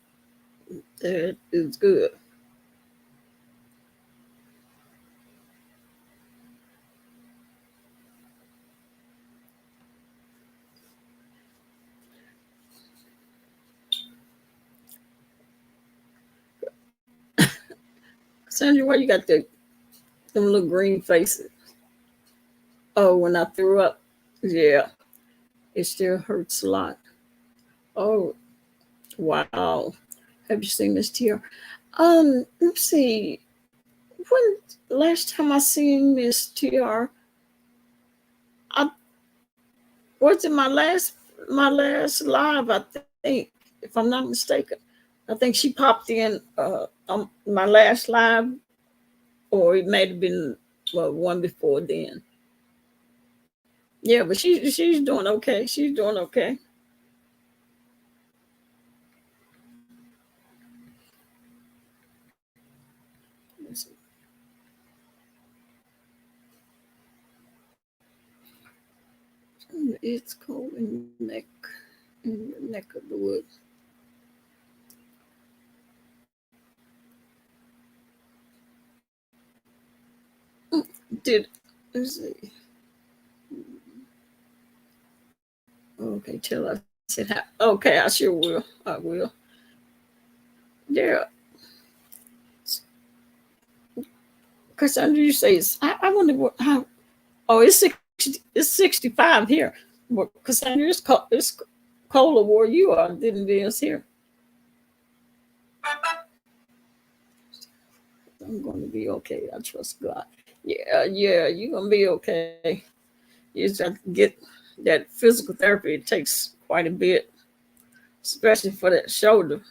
That is good. Sandra, why you got them little green faces? Oh, when I threw up. Yeah, it still hurts a lot. Oh, wow. Have you seen Miss TR? Let's see. When last time I seen Miss TR, I was it my last live, I think, if I'm not mistaken. I think she popped in my last live, or it may have been one before then. Yeah, but she's doing okay. She's doing okay. It's cold in the neck of the woods. Did let's see. Okay, tell us. Okay, I sure will. I will. Yeah. Because I you say I wonder how. Oh, it's 65 here. Because it's colder where you are than it is here. I'm going to be okay. I trust God. Yeah, you're going to be okay. You just have to get that physical therapy. It takes quite a bit, especially for that shoulder.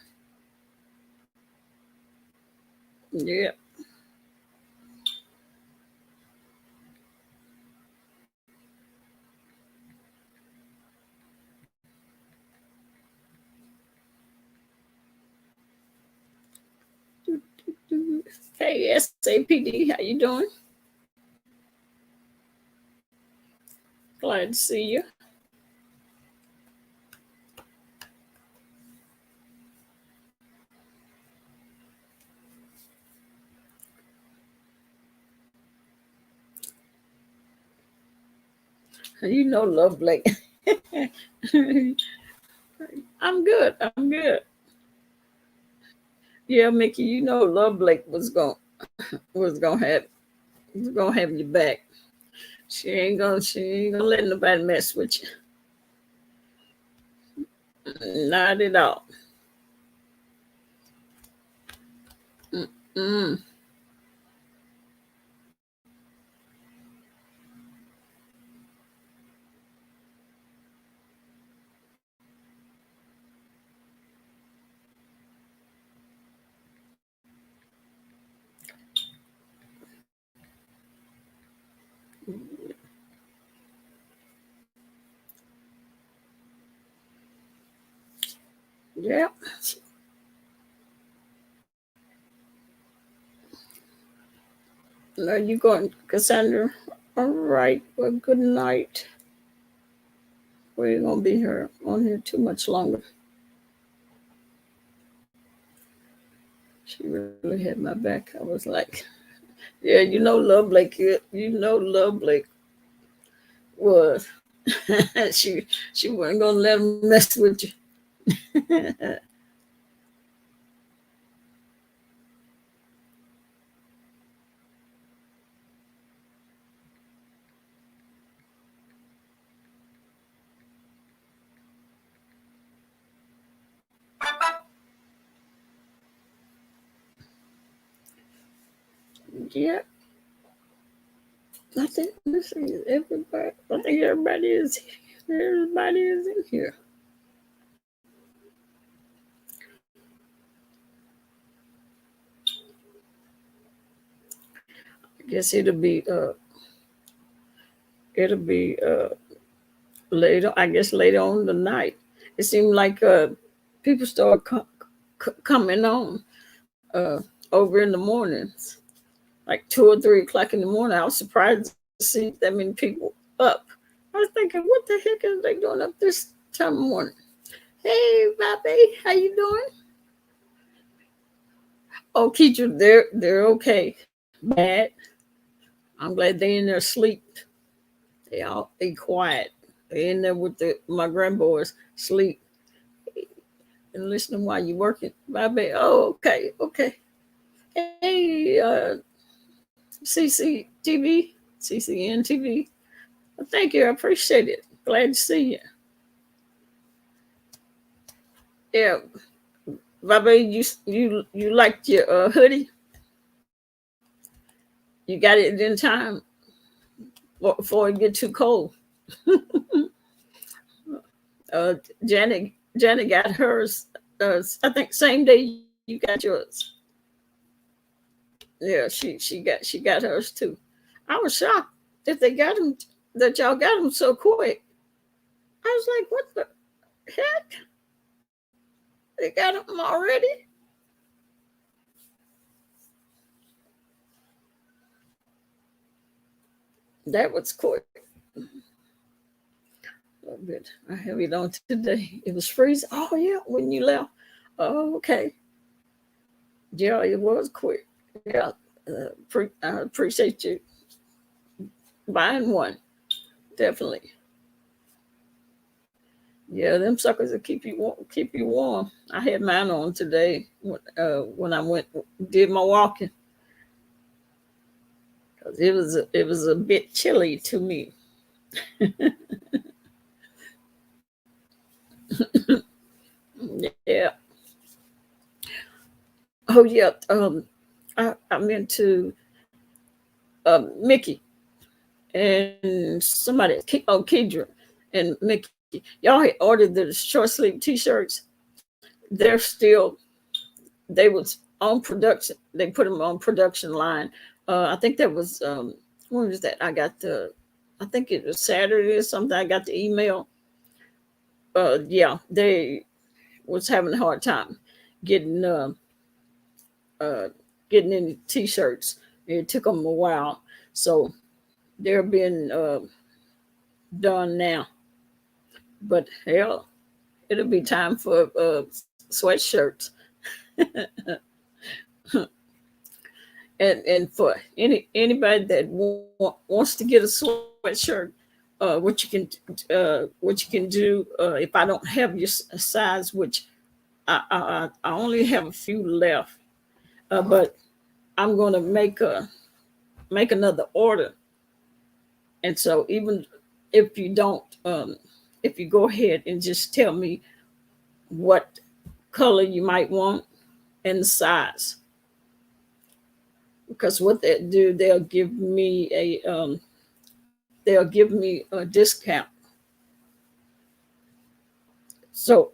Yeah. Hey, SAPD, how you doing? Glad to see you. You know, Love Blake. I'm good. I'm good. Yeah, Mickey. You know, Love Blake was gonna have you back. She ain't gonna let nobody mess with you. Not at all. Mm. Yeah. Are you going, Cassandra? All right. Well, good night. We ain't gonna be here on here too much longer. She really had my back. I was like, yeah, you know, Love Blake. You know, Love Blake was. she wasn't gonna let him mess with you. Yeah, I think this is everybody. I think everybody is here. Everybody is in here. I guess it'll be later. I guess later on tonight. It seemed like people start coming on over in the mornings, like 2 or 3 o'clock in the morning. I was surprised to see that many people up. I was thinking, what the heck are they doing up this time of morning? Hey, Bobby, how you doing? Oh, Keisha, they're okay. Bad. I'm glad they in there sleep. They all be quiet. They in there with my grandboys sleep and listening while you working. Bobby, oh, okay, okay. Hey, CCN TV. Well, thank you. I appreciate it. Glad to see you. Yeah, Bobby, you liked your hoodie? You got it in time before it get too cold. uh, Janet got hers. I think same day you got yours. Yeah, she got hers too. I was shocked that they got them, that y'all got them so quick. I was like, what the heck? They got them already? That was quick. A little bit. I have it on today. It was freezing. Oh yeah, when you left. Oh, okay. Yeah, it was quick. Yeah, I appreciate you buying one. Definitely. Yeah, them suckers will keep you warm. Keep you warm. I had mine on today when I did my walking, because it was a bit chilly to me. Yeah. Oh yeah. I meant to Mickey and somebody. Kedra and Mickey. Y'all had ordered the short sleeve T-shirts. They're still. They was on production. They put them on production line. I think that was when was that? I think it was Saturday or something. I got the email. Yeah, they was having a hard time getting uh, getting any T-shirts. It took them a while, so they're being done now. But hell, it'll be time for sweatshirts. And for anybody that wants to get a sweatshirt, what you can do if I don't have your size, which I only have a few left, but I'm going to make another order. And so even if you don't, if you go ahead and just tell me what color you might want and the size, because what they do, they'll give me a discount. So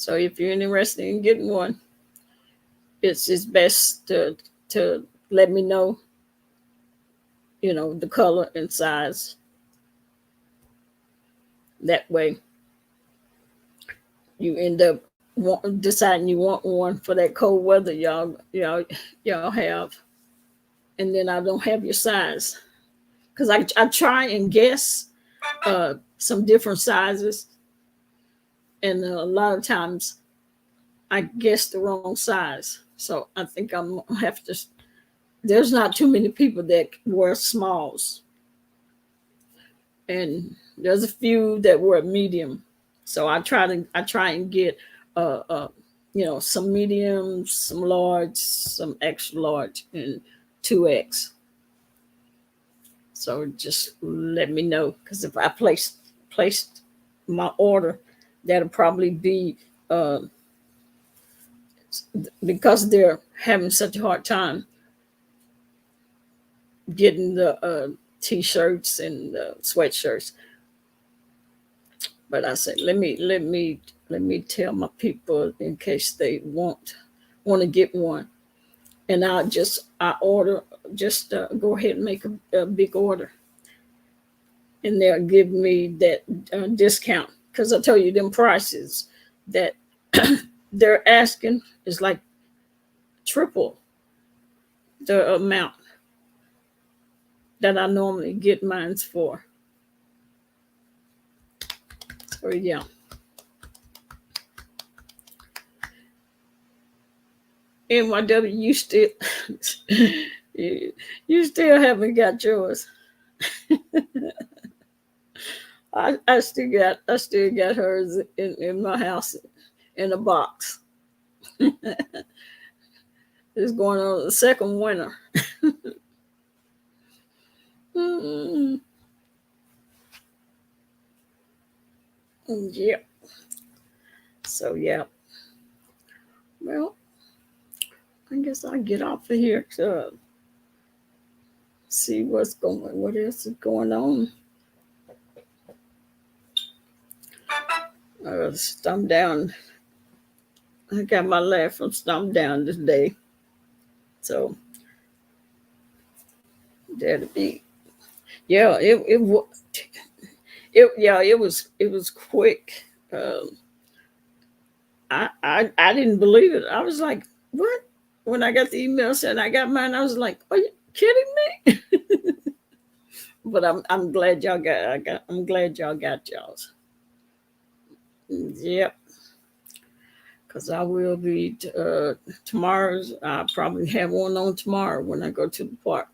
if you're interested in getting one, it's best to let me know, the color and size. That way you end up deciding you want one for that cold weather y'all have, and then I don't have your size, because I try and guess some different sizes, and a lot of times I guess the wrong size. So I think I'm gonna have to. There's not too many people that wear smalls, and there's a few that wear medium. So I try and get some mediums, some large, some extra large, and 2X. So just let me know, because if I placed my order, that'll probably be because they're having such a hard time getting the t-shirts and the sweatshirts. But I said, let me tell my people in case they want to get one, and I order, just go ahead and make a big order, and they'll give me that discount, because I told you them prices that they're asking is like triple the amount that I normally get mines for. So yeah. NYW, you still haven't got yours. I still got hers in my house in a box. It's going on the second winter. Yeah. So yeah. Well, I guess I'll get off of here to see what else is going on. Stomp down. I got my laugh from Stomp Down today. So that'll be, yeah, it was quick. I didn't believe it. I was like, what? When I got the email saying I got mine, I was like, are you kidding me? But I'm glad y'all got y'all's. Yep. Because I will be tomorrow's. I'll probably have one on tomorrow when I go to the park.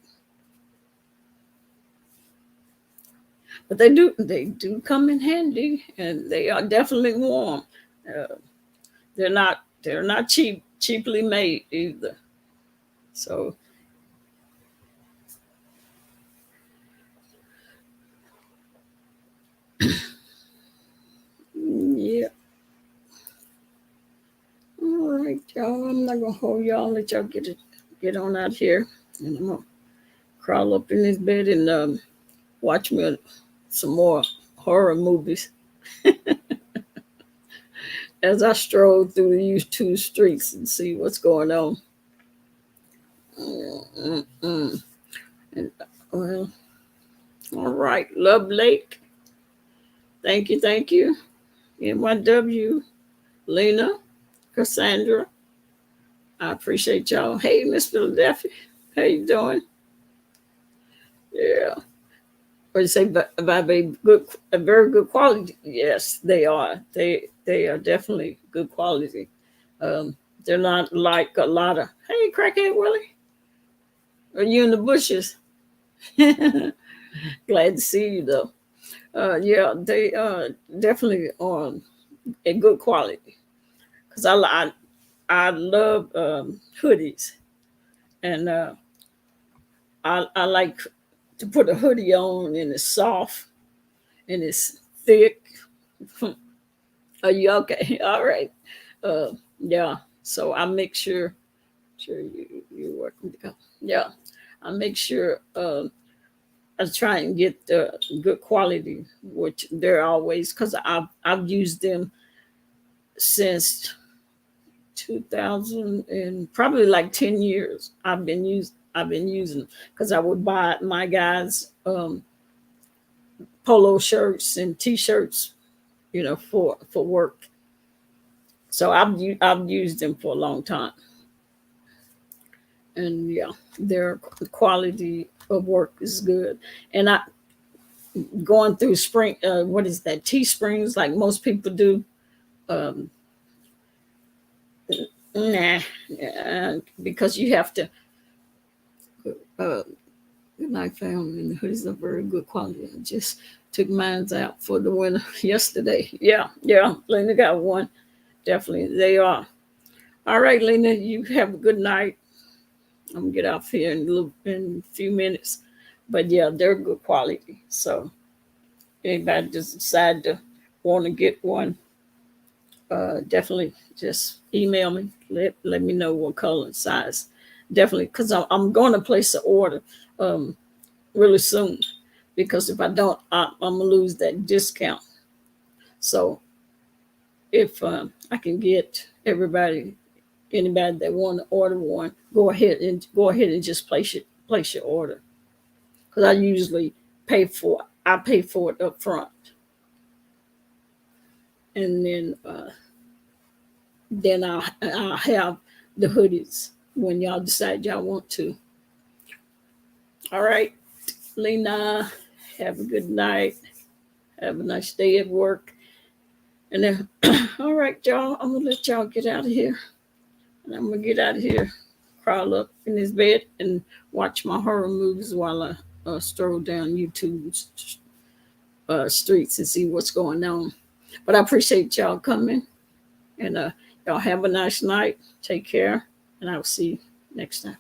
But they do come in handy, and they are definitely warm. They're not cheaply made either. So yeah. All right, y'all. I'm not gonna hold y'all. Let y'all get on out here, and I'm gonna crawl up in this bed and watch me some more horror movies as I stroll through these two streets and see what's going on. And well, all right, Love Lake. Thank you. NYW, Lena, Cassandra. I appreciate y'all. Hey, Miss Philadelphia, how you doing? Yeah. Or you say by a very good quality? Yes, they are. They are definitely good quality. They're not like a lot of, hey, crackhead Willie, are you in the bushes? Glad to see you though. Yeah, they definitely on a good quality because I love hoodies, and I like to put a hoodie on, and it's soft and it's thick. Are you okay? All right. Yeah. So I make sure you working. Yeah. I make sure I try and get the good quality, which they're always because I've used them since 2000 and probably like 10 years. I've been using them because I would buy my guys polo shirts and t-shirts, for work. So I've used them for a long time, and yeah, their quality of work is good. And I going through spring, what is that? Teesprings, like most people do. Um, nah, because you have to. Uh, Good night, family. And the hoodies are very good quality. I just took mine out for the winter yesterday. Yeah, Lena got one. Definitely, they are. All right, Lena, you have a good night. I'm gonna get off here in a few minutes, but yeah, they're good quality. So anybody just decide to want to get one, definitely just email me. Let me know what color and size. Definitely, because I'm going to place an order really soon. Because if I don't, I'm gonna lose that discount. So if I can get anybody that want to order one, go ahead and just place your order. Because I usually I pay for it up front, and then I'll have the hoodies when y'all decide y'all want to. All right, Lena, have a good night. Have a nice day at work. And then, all right, y'all, I'm gonna let y'all get out of here. And I'm gonna get out of here, crawl up in this bed, and watch my horror movies while I stroll down YouTube streets and see what's going on. But I appreciate y'all coming, and y'all have a nice night. Take care, and I'll see you next time.